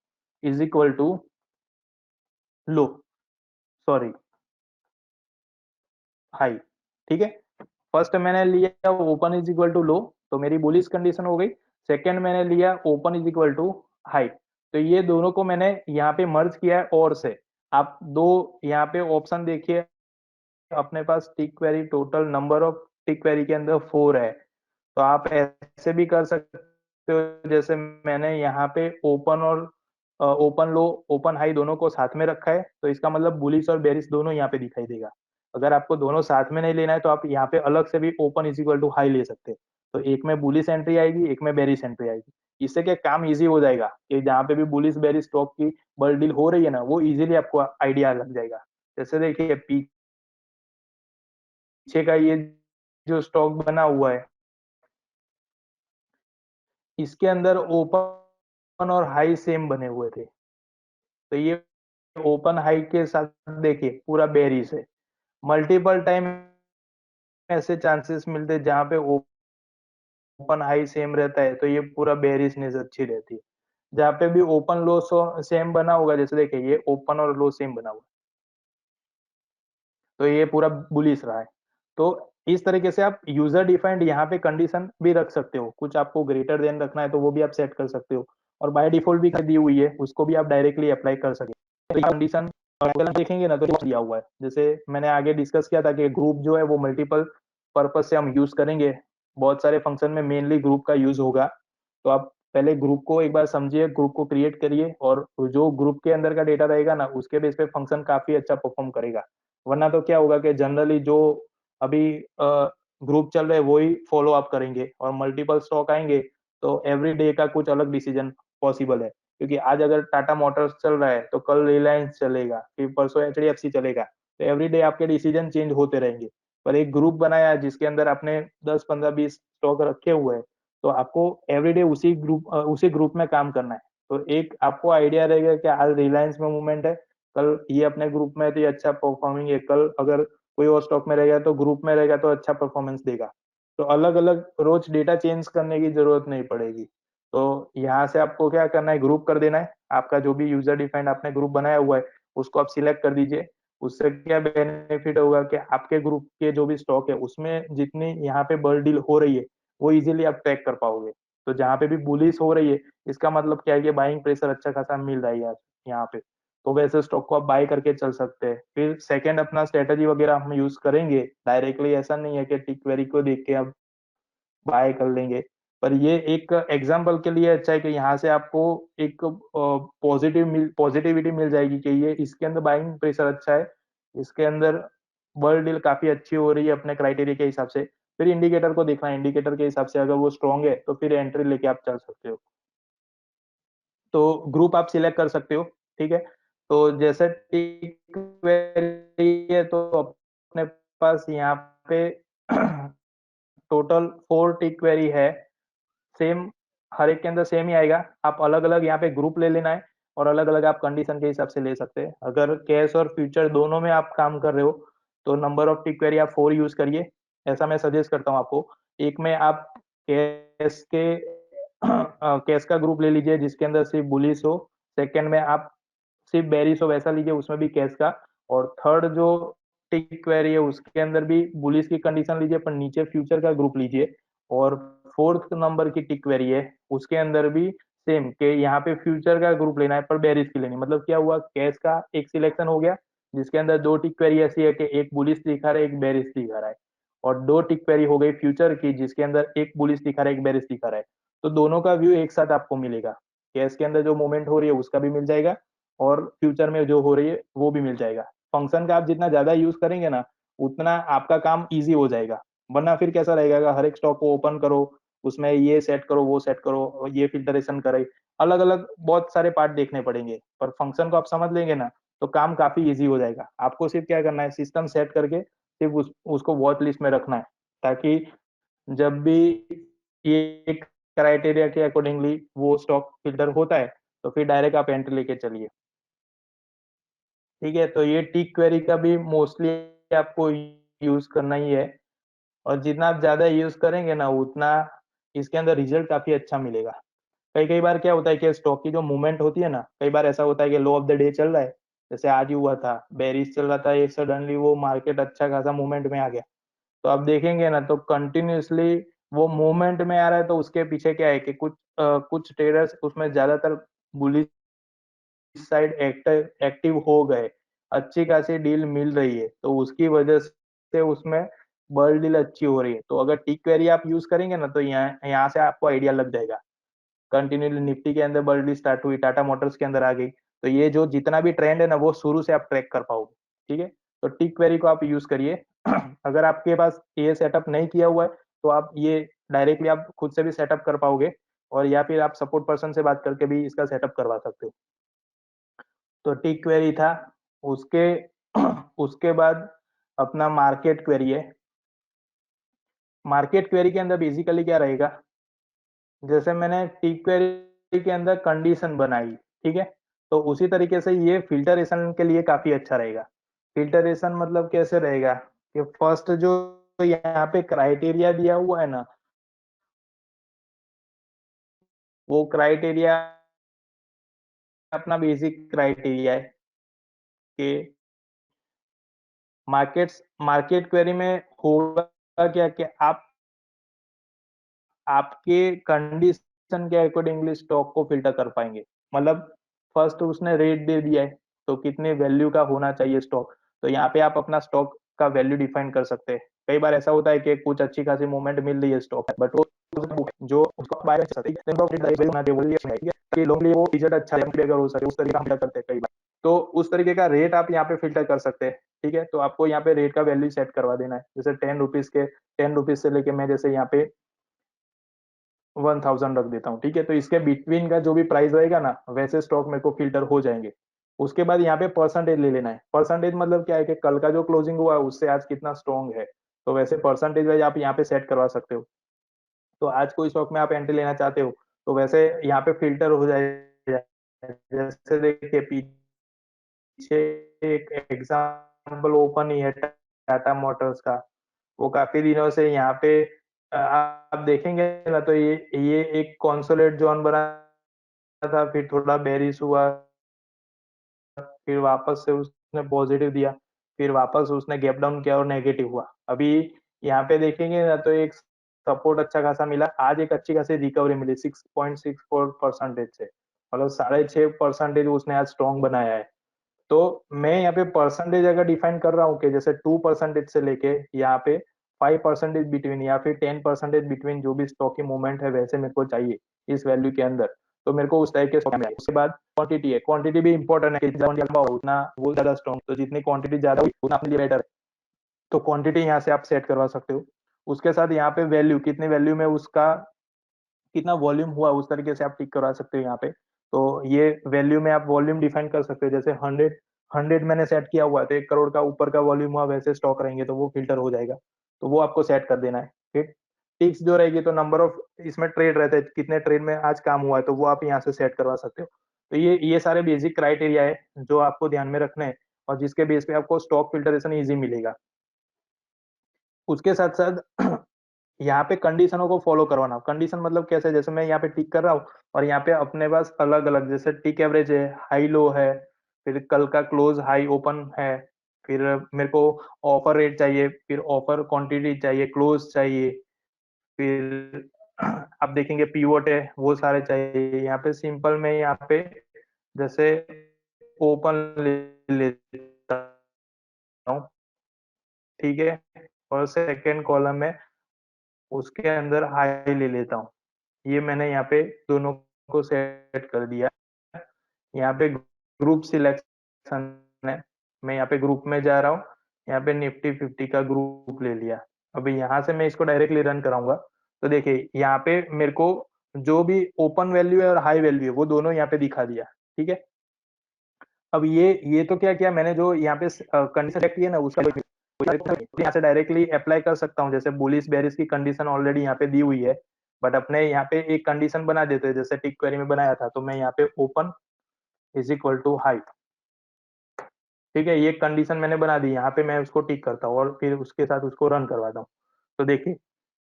is equal to low, sorry high. ठीक है, फर्स्ट मैंने लिया open is equal to low, तो मेरी बुलिश कंडीशन हो गई। सेकंड मैंने लिया open is equal to high, तो ये दोनों को मैंने यहाँ पे मर्ज किया है और से। आप दो यहाँ पे ऑप्शन देखिए, अपने पास tick query total number of tick query के अंदर 4 है। तो आप ऐसे भी कर सकते हो, जैसे मैंने यहाँ पे ओपन और ओपन लो ओपन हाई दोनों को साथ में रखा है, तो इसका मतलब बुलिश और बेरिश दोनों यहाँ पे दिखाई देगा। अगर आपको दोनों साथ में नहीं लेना है तो आप यहाँ पे अलग से भी open is equal to high ले सकते हैं। तो एक में बुलिश एंट्री आएगी, एक में बेरिश एंट्री आएगी। इससे क्या काम इजी हो जाएगा कि जहाँ पे भी बुलिश बेरिश स्टॉक की बल्क डील हो रही है ना, वो इजीली आपको आइडिया लग जाएगा। जैसे देखिए पीछे का ये जो स्टॉक बना हुआ है, इसके अंदर ओपन और हाई सेम बने हुए थे, तो ये ओपन हाई के साथ देखिए पूरा बेरिश है। मल्टीपल टाइम ऐसे चांसेस मिलते हैं जहाँ पे ओपन हाई सेम रहता है, तो ये पूरा बेरिशनेस अच्छी रहती है। जहाँ पे भी ओपन लो सेम बना होगा, जैसे देखिए ये ओपन और लो सेम बना हुआ है, तो ये पूरा बुलिश रहा है। तो इस तरीके से आप यूजर डिफाइंड यहाँ पे कंडीशन भी रख सकते हो, कुछ आपको ग्रेटर देन रखना है तो वो भी आप सेट कर सकते हो, और बाय डिफॉल्ट भी दी हुई है उसको भी आप डायरेक्टली अप्लाई कर सकते हो। कंडीशन अगर देखेंगे ना तो दिया हुआ है, जैसे मैंने आगे डिस्कस किया था कि ग्रुप जो है वो मल्टीपल पर्पज से हम यूज करेंगे, बहुत सारे फंक्शन में मेनली ग्रुप का यूज होगा। तो आप पहले ग्रुप को एक बार समझिए, ग्रुप को क्रिएट करिए, और जो ग्रुप के अंदर का डेटा रहेगा ना उसके बेस पे फंक्शन काफी अच्छा परफॉर्म करेगा। वरना तो क्या होगा कि जनरली जो अभी ग्रुप चल रहे हैं वही फॉलो अप करेंगे, और मल्टीपल स्टॉक आएंगे तो एवरी डे का कुछ अलग डिसीजन पॉसिबल है, क्योंकि आज अगर टाटा मोटर्स चल रहा है तो कल रिलायंस चलेगा, फिर परसों एचडीएफसी चलेगा, तो एवरी डे आपके डिसीजन चेंज होते रहेंगे। पर एक ग्रुप बनाया है जिसके अंदर आपने 10 15 20 स्टॉक रखे हुए हैं, तो आपको एवरीडे उसी ग्रुप में काम करना है। तो एक आपको आइडिया रहेगा कि आज रिलायंस में मूवमेंट है, कल ये अपने ग्रुप में है तो ये अच्छा परफॉर्मिंग है, कल अगर कोई और स्टॉक में रहेगा तो ग्रुप में रहेगा तो अच्छा परफॉर्मेंस देगा। तो अलग अलग रोज डेटा चेंज करने की जरूरत नहीं पड़ेगी। तो यहाँ से आपको क्या करना है, ग्रुप कर देना है, आपका जो भी यूजर डिफाइंड आपने ग्रुप बनाया हुआ है उसको आप सिलेक्ट कर दीजिए। उससे क्या बेनिफिट होगा कि आपके ग्रुप के जो भी स्टॉक है उसमें जितनी यहाँ पे बल्क डील हो रही है वो इजीली आप ट्रैक कर पाओगे। तो जहाँ पे भी बुलिश हो रही है इसका मतलब क्या है कि बाइंग प्रेशर अच्छा खासा मिल रहा है यहाँ पे, तो वैसे स्टॉक को आप बाय करके चल सकते हैं। फिर सेकंड अपना स्ट्रेटेजी वगैरह हम यूज करेंगे, डायरेक्टली ऐसा नहीं है कि टिक क्वेरी को देख के आप बाय कर लेंगे। पर ये एक एग्जांपल के लिए अच्छा है कि यहाँ से आपको एक पॉजिटिविटी मिल जाएगी कि ये इसके अंदर बाइंग प्रेशर अच्छा है, इसके अंदर वर्ल्ड डील काफी अच्छी हो रही है अपने क्राइटेरिया के हिसाब से। फिर इंडिकेटर को देखना है, इंडिकेटर के हिसाब से अगर वो स्ट्रांग है तो फिर एंट्री लेके आप चल सकते हो। तो ग्रुप आप सिलेक्ट कर सकते हो, ठीक है। तो जैसे टिक क्वेरी है तो अपने पास यहाँ पे टोटल 4 टिक क्वेरी है, सेम हर एक के अंदर सेम ही आएगा। आप अलग-अलग यहाँ पे ग्रुप ले लेना है, और अलग-अलग आप कंडीशन के हिसाब से ले सकते हैं। अगर कैश और फ्यूचर दोनों में आप काम कर रहे हो, तो नंबर ऑफ टिक क्वेरी आप 4 यूज़ करिए, ऐसा मैं सजेस्ट करता हूँ आपको। एक में आप कैश के कैश का ग्रुप ले लीजिए जिसके अंदर सिर्फ बुलिश हो, सेकंड में आप सिर्फ बेरिश हो वैसा लीजिए उसमें भी कैश का, और थर्ड जो टिक क्वेरी है उसके अंदर भी बुलिश की कंडीशन लीजिए पर नीचे फ्यूचर का ग्रुप लीजिए, और फोर्थ नंबर की टिक क्वेरी है उसके अंदर भी सेम के यहाँ पे फ्यूचर का ग्रुप लेना है पर बेरिश की लेनी। मतलब क्या हुआ, कैश का एक सिलेक्शन हो गया जिसके अंदर 2 टिक क्वेरी ऐसी है कि एक बुलिश दिखा रहा है एक बेरिश दिखा रहा है, और 2 टिक क्वेरी हो गई फ्यूचर की जिसके अंदर एक बुलिश दिखा रहा है एक बेरिश दिखा रहा है। तो दोनों का व्यू एक साथ आपको मिलेगा, कैश के अंदर जो मूवमेंट हो रही है उसका भी मिल जाएगा, और फ्यूचर में जो हो रही है वो भी मिल जाएगा। फंक्शन का आप जितना ज्यादा यूज करेंगे ना उतना आपका काम ईजी हो जाएगा। वरना फिर कैसा रहेगा, हर एक स्टॉक को ओपन करो, उसमें ये सेट करो वो सेट करो और ये फिल्टरेशन करे, अलग अलग बहुत सारे पार्ट देखने पड़ेंगे। पर फंक्शन को आप समझ लेंगे ना तो काम काफी ईजी हो जाएगा। आपको सिर्फ क्या करना है, सिस्टम सेट करके सिर्फ उसको वॉच लिस्ट में रखना है, ताकि जब भी ये क्राइटेरिया के अकॉर्डिंगली वो स्टॉक फिल्टर होता है तो फिर डायरेक्ट आप एंट्री लेके चलिए। ठीक है, तो ये टिक क्वेरी का भी मोस्टली आपको यूज करना ही है, और जितना आप ज्यादा यूज करेंगे ना उतना इसके अंदर रिजल्ट काफी अच्छा मिलेगा। कई कई बार क्या होता है कि स्टॉक की जो मूवमेंट होती है ना, कई बार ऐसा होता है कि लो ऑफ द डे चल रहा है, जैसे आज ही हुआ था बेरिश चल रहा था, ये सडनली वो मार्केट अच्छा खासा मूवमेंट में आ गया। तो आप देखेंगे ना तो कंटिन्यूअसली वो मूवमेंट में आ रहा है, तो उसके पीछे क्या है कि कुछ ट्रेडर्स उसमें ज्यादातर बुलिश साइड एक्टिव हो गए, अच्छी खासी डील मिल रही है, तो उसकी वजह से उसमें बल्क डील अच्छी हो रही है। तो अगर टिक क्वेरी आप यूज करेंगे ना तो यहाँ यहाँ से आपको आइडिया लग जाएगा। कंटिन्यूअली निफ्टी के अंदर बल्क डील स्टार्ट हुई, टाटा मोटर्स के अंदर आ गई, तो ये जो जितना भी ट्रेंड है ना वो शुरू से आप ट्रैक कर पाओगे। ठीक है, तो टिक क्वेरी को आप यूज करिए। अगर आपके पास ये सेटअप नहीं किया हुआ है तो आप ये डायरेक्टली आप खुद से भी सेटअप कर पाओगे, और या फिर आप सपोर्ट पर्सन से बात करके भी इसका सेटअप करवा सकते हो। तो टिक क्वेरी था, उसके उसके बाद अपना मार्केट क्वेरी है। मार्केट क्वेरी के अंदर बेसिकली क्या रहेगा, जैसे मैंने टिक क्वेरी के अंदर कंडीशन बनाई, ठीक है, तो उसी तरीके से ये फिल्टरेशन के लिए काफी अच्छा रहेगा। फिल्टरेशन मतलब कैसे रहेगा कि फर्स्ट जो यहाँ पे क्राइटेरिया दिया हुआ है ना, वो क्राइटेरिया अपना बेसिक क्राइटेरिया है कि मार्केट क्वेरी में होगा क्या कि आप आपके कंडीशन के अकॉर्डिंगली स्टॉक को फिल्टर कर पाएंगे। मतलब फर्स्ट उसने रेट दे दिया है, तो कितने वैल्यू का होना चाहिए स्टॉक, तो यहाँ पे आप अपना स्टॉक का वैल्यू डिफाइन कर सकते हैं। कई बार ऐसा होता है कि कुछ अच्छी खासी मूवमेंट मिल रही है स्टॉक, बट वो जो उसको बाय कर सकते हैं कि लोग लिए वो रिजल्ट अच्छा है अगर हो सके, उस तरीके का हम करते हैं कई बार। तो उस तरीके का रेट आप यहाँ पे फिल्टर कर सकते हैं। ठीक है, तो आपको यहाँ पे रेट का वैल्यू सेट करवा देना है। जैसे 10 रुपीज के 10 रुपीज से लेके मैं जैसे यहाँ पे 1000 रख देता हूँ। ठीक है, तो इसके बिटवीन का जो भी प्राइस रहेगा ना, वैसे स्टॉक मेरे को फिल्टर हो जाएंगे। उसके बाद यहाँ पे परसेंटेज ले लेना है। परसेंटेज मतलब क्या है कि कल का जो क्लोजिंग हुआ है उससे आज कितना स्ट्रॉन्ग है, तो वैसे परसेंटेज वाइज आप यहाँ पे सेट करवा सकते हो। तो आज कोई स्टॉक में आप एंट्री लेना चाहते हो, तो वैसे यहाँ पे फिल्टर हो जाएगा। जैसे देखिए पीछे एक एग्जाम्पल ओपन ही है टाटा मोटर्स का। वो काफी दिनों से यहाँ पे आप देखेंगे ना, तो ये एक कॉन्सोलेट जोन बना था, फिर थोड़ा बेरिश हुआ, फिर वापस से उसने पॉजिटिव दिया, फिर वापस उसने गैप डाउन किया और नेगेटिव हुआ। अभी यहाँ पे देखेंगे ना, तो एक सपोर्ट अच्छा खासा मिला। आज एक अच्छी खासी रिकवरी मिली 6.64% से, मतलब 6.5% उसने आज स्ट्रॉन्ग बनाया है। तो मैं यहाँ पे परसेंटेज अगर डिफाइन कर रहा हूँ कि जैसे 2% से लेके यहाँ पे 5% बिटवीन या फिर 10% बिटवीन जो भी स्टॉक की मूवमेंट है वैसे मेरे को चाहिए इस वैल्यू के अंदर, तो मेरे को उस टाइप के स्टॉक में उसके बाद क्वांटिटी है। क्वांटिटी भी इंपॉर्टेंट है कि जितना लंबा हो उतना वो ज्यादा स्ट्रॉन्ग, तो जितनी क्वांटिटी ज्यादा हुई उतना अपने लिए बेटर है। तो क्वांटिटी यहाँ से आप सेट करवा सकते हो। उसके साथ यहाँ पे वैल्यू, कितनी वैल्यू में उसका कितना वॉल्यूम हुआ उस तरीके से आप टिक करवा सकते हो यहाँ पे। तो ये वैल्यू में आप वॉल्यूम डिफाइन कर सकते हो। जैसे 100 मैंने सेट किया हुआ है, तो 1 करोड़ का ऊपर का वॉल्यूम हुआ वैसे स्टॉक रहेंगे तो वो फिल्टर हो जाएगा। तो वो आपको सेट कर देना है। फिर टिक्स जो रहेगी, तो नंबर ऑफ इसमें ट्रेड रहते हैं, कितने ट्रेड में आज काम हुआ है, तो वो आप यहाँ से सेट करवा सकते हो। तो ये सारे बेसिक क्राइटेरिया है जो आपको ध्यान में रखने हैं, और जिसके बेस पे आपको स्टॉक फिल्टरेशन ईजी मिलेगा। उसके साथ साथ यहाँ पे कंडीशनों को फॉलो करवाना। कंडीशन मतलब कैसे, जैसे मैं यहाँ पे टिक कर रहा हूँ और यहाँ पे अपने पास अलग अलग जैसे टिक एवरेज है, हाई लो है, फिर कल का क्लोज हाई ओपन है, फिर मेरे को ऑफर रेट चाहिए, फिर ऑफर क्वांटिटी चाहिए, क्लोज चाहिए, फिर आप देखेंगे पीवोट है, वो सारे चाहिए। यहाँ पे सिंपल में यहाँ पे जैसे ओपन ले लेता हूँ। ठीक है, और सेकेंड कॉलम में उसके अंदर हाई ले लेता हूँ। ये मैंने यहाँ पे दोनों को सेट कर दिया। यहाँ पे ग्रुप सिलेक्शन है, मैं यहाँ पे ग्रुप में जा रहा हूँ। यहाँ पे निफ्टी 50 का ग्रुप ले लिया। अभी यहाँ से मैं इसको डायरेक्टली रन कराऊंगा, तो देखिए यहाँ पे मेरे को जो भी ओपन वैल्यू है और हाई वैल्यू है वो दोनों यहाँ पे दिखा दिया। ठीक है, अब ये तो क्या किया मैंने, जो यहाँ पे कंडीशन सेलेक्ट की है ना उसका यहाँ से डायरेक्टली अप्लाई कर सकता हूँ। जैसे बुलिश बेरिश की कंडीशन ऑलरेडी यहाँ पे दी हुई है, बट अपने यहाँ पे एक कंडीशन बना देते हैं जैसे टिक क्वेरी में बनाया था। तो मैं यहाँ पे open is equal to high, ठीक है, ये कंडीशन मैंने बना दी। यहाँ पे मैं उसको टिक करता हूँ और फिर उसके साथ उसको रन करवाता हूँ। तो देखिए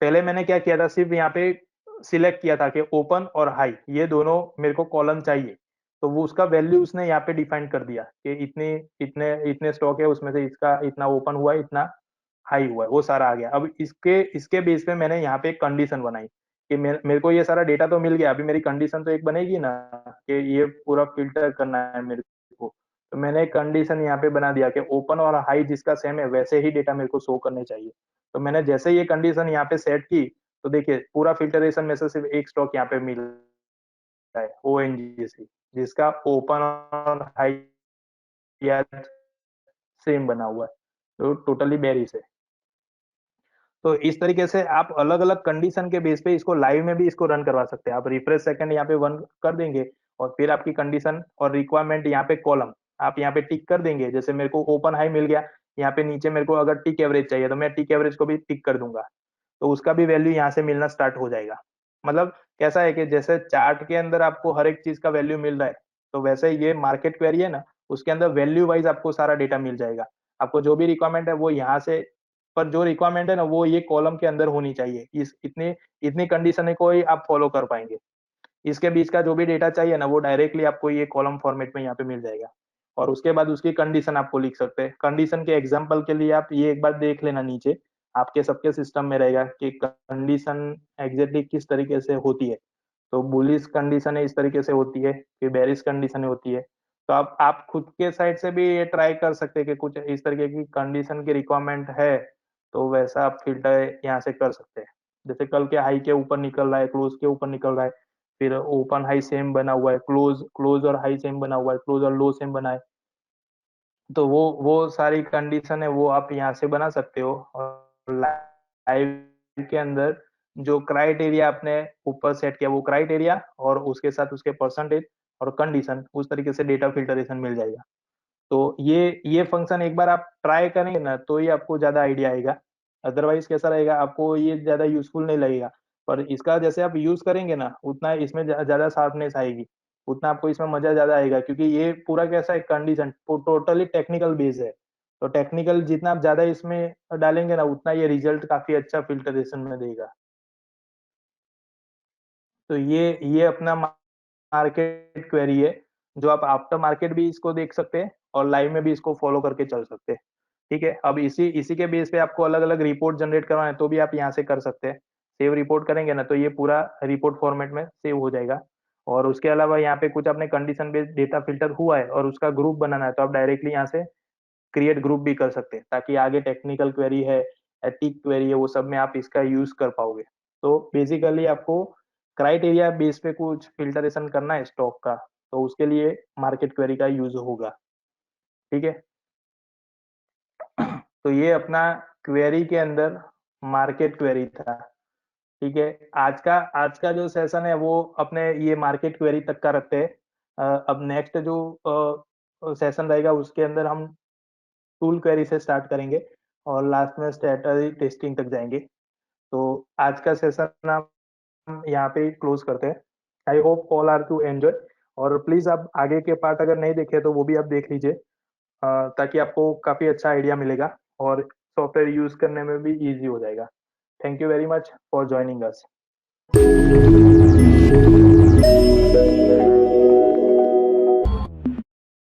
पहले मैंने क्या किया था, सिर्फ यहाँ पे सिलेक्ट किया था कि ओपन और हाई ये दोनों मेरे को कॉलम चाहिए, तो वो उसका वैल्यू उसने यहाँ पे डिफाइन कर दिया कि इतने इतने इतने स्टॉक है, उसमें से इसका इतना ओपन हुआ है, इतना हाई हुआ है, वो सारा आ गया। अब इसके इसके बेस पे मैंने यहाँ पे एक कंडीशन बनाई कि मेरे को ये सारा डेटा तो मिल गया, अभी मेरी कंडीशन तो एक बनेगी ना कि ये पूरा फिल्टर करना है मेरे को। तो मैंने एक कंडीशन यहाँ पे बना दिया कि ओपन और हाई जिसका सेम है वैसे ही डेटा मेरे को शो करने चाहिए। तो मैंने जैसे ये कंडीशन यहाँ पे सेट की, तो देखिए पूरा फिल्टरेशन में से सिर्फ एक स्टॉक यहाँ पे मिल रहा है, ओएनजीसी, जिसका ओपन और हाई सेम बना हुआ है, तो टोटली बेरिश है। तो इस तरीके से आप अलग अलग कंडीशन के बेस पे इसको लाइव में भी इसको रन करवा सकते हैं। आप रिफ्रेश सेकंड यहाँ पे 1 कर देंगे और फिर आपकी कंडीशन और रिक्वायरमेंट यहाँ पे कॉलम आप यहाँ पे टिक कर देंगे। जैसे मेरे को ओपन हाई मिल गया, यहाँ पे नीचे मेरे को अगर टिक एवरेज चाहिए तो मैं टिक एवरेज को भी टिक कर दूंगा, तो उसका भी वैल्यू यहाँ से मिलना स्टार्ट हो जाएगा। मतलब कैसा है कि जैसे चार्ट के अंदर आपको हर एक चीज का वैल्यू मिल रहा है, तो वैसे ये मार्केट क्वेरी है ना, उसके अंदर वैल्यू वाइज आपको सारा डेटा मिल जाएगा। आपको जो भी रिक्वायरमेंट है वो यहाँ से, पर जो रिक्वायरमेंट है ना वो ये कॉलम के अंदर होनी चाहिए। इस इतनी इतनी कंडीशन को ही आप फॉलो कर पाएंगे। इसके बीच का जो भी डेटा चाहिए ना वो डायरेक्टली आपको ये कॉलम फॉर्मेट में यहाँ पे मिल जाएगा, और उसके बाद उसकी कंडीशन आपको लिख सकते हैं। कंडीशन के एग्जांपल के लिए आप ये एक बार देख लेना नीचे, आपके सबके सिस्टम में रहेगा कि कंडीशन एग्जैक्टली किस तरीके से होती है। तो बुलिश कंडीशन इस तरीके से होती है, फिर बेरिश कंडीशन होती है। तो आप खुद के साइड से भी ये ट्राई कर सकते हैं कि कुछ इस तरीके की कंडीशन की रिक्वायरमेंट है, तो वैसा आप फ़िल्टर यहाँ से कर सकते हैं। जैसे कल के हाई के ऊपर निकल रहा है, क्लोज़ के ऊपर निकल रहा है, फिर ओपन हाई सेम बना हुआ है, क्लोज़ और हाई सेम बना हुआ है, क्लोज़ और लो सेम बना है। तो वो सारी कंडीशन है, वो आप यहाँ से बना सकते हो। और लाइव के अंदर जो क्राइटेरिया आपने ऊपर सेट किया, वो क्राइटेरिया और उसके साथ उसके परसेंटेज और कंडीशन, उस तरीके से डेटा फ़िल्टरेशन मिल जाएगा। तो ये फ़ंक्शन एक बार आप ट्राई करेंगे ना, तो ही आपको ज़्यादा आइडिया आएगा। अदरवाइज़ कैसा रहेगा, आपको ये ज़्यादा यूज़फुल नहीं लगेगा। पर इसका जैसे आप यूज़ करेंगे ना, उतना इसमें ज़्यादा शार्पनेस आएगी, उतना आपको इसमें मज़ा ज़्यादा आएगा, क्योंकि ये पूरा कैसा है, कंडीशन टोटली टेक्निकल बेस्ड है। तो टेक्निकल जितना आप ज़्यादा इसमें डालेंगे ना, उतना ये रिज़ल्ट काफ़ी अच्छा फ़िल्टरेशन में देगा। तो ये अपना मार्केट क्वेरी है, जो आप आफ्टर मार्केट भी इसको देख सकते हैं और लाइव में भी इसको फ़ॉलो करके चल सकते हैं। ठीक है? अब इसी इसी के बेस पे आपको अलग-अलग रिपोर्ट जनरेट करवाना है, तो भी आप यहाँ से कर सकते हैं। सेव रिपोर्ट करेंगे ना, तो ये पूरा रिपोर्ट फॉर्मेट में सेव हो जाएगा। और उसके अलावा यहाँ पे कुछ आपने कंडीशन बेस्ड डेटा फ़िल्टर हुआ है और उसका ग्रुप बनाना है, तो आप डायरेक्टली यहाँ से क्रिएट ग्रुप भी कर सकते हैं, ताकि आगे टेक्निकल क्वेरी है, एथिक क्वेरी है, वो सब में आप इसका यूज़ कर पाओगे। तो बेसिकली आपको क्राइटेरिया बेस पे कुछ फ़िल्टरेशन करना है स्टॉक का, तो उसके लिए मार्केट क्वेरी का यूज़ होगा। ठीक है? तो ये अपना क्वेरी के अंदर मार्केट क्वेरी था। ठीक है? आज का जो सेशन है, वो अपने ये मार्केट क्वेरी तक का रखते हैं। अब नेक्स्ट जो सेशन रहेगा, उसके अंदर हम टूल क्वेरी से स्टार्ट करेंगे और लास्ट में स्ट्रैटेजी टेस्टिंग तक जाएँगे। तो आज का सेशन हम यहाँ पे क्लोज़ करते हैं। I hope all are to enjoy. और प्लीज़ आप आगे के पार्ट अगर नहीं देखे तो वो भी आप देख लीजिए, ताकि आपको काफ़ी अच्छा आइडिया मिलेगा और सॉफ्टवेयर यूज़ करने में भी ईज़ी हो जाएगा। Thank you very much for joining us.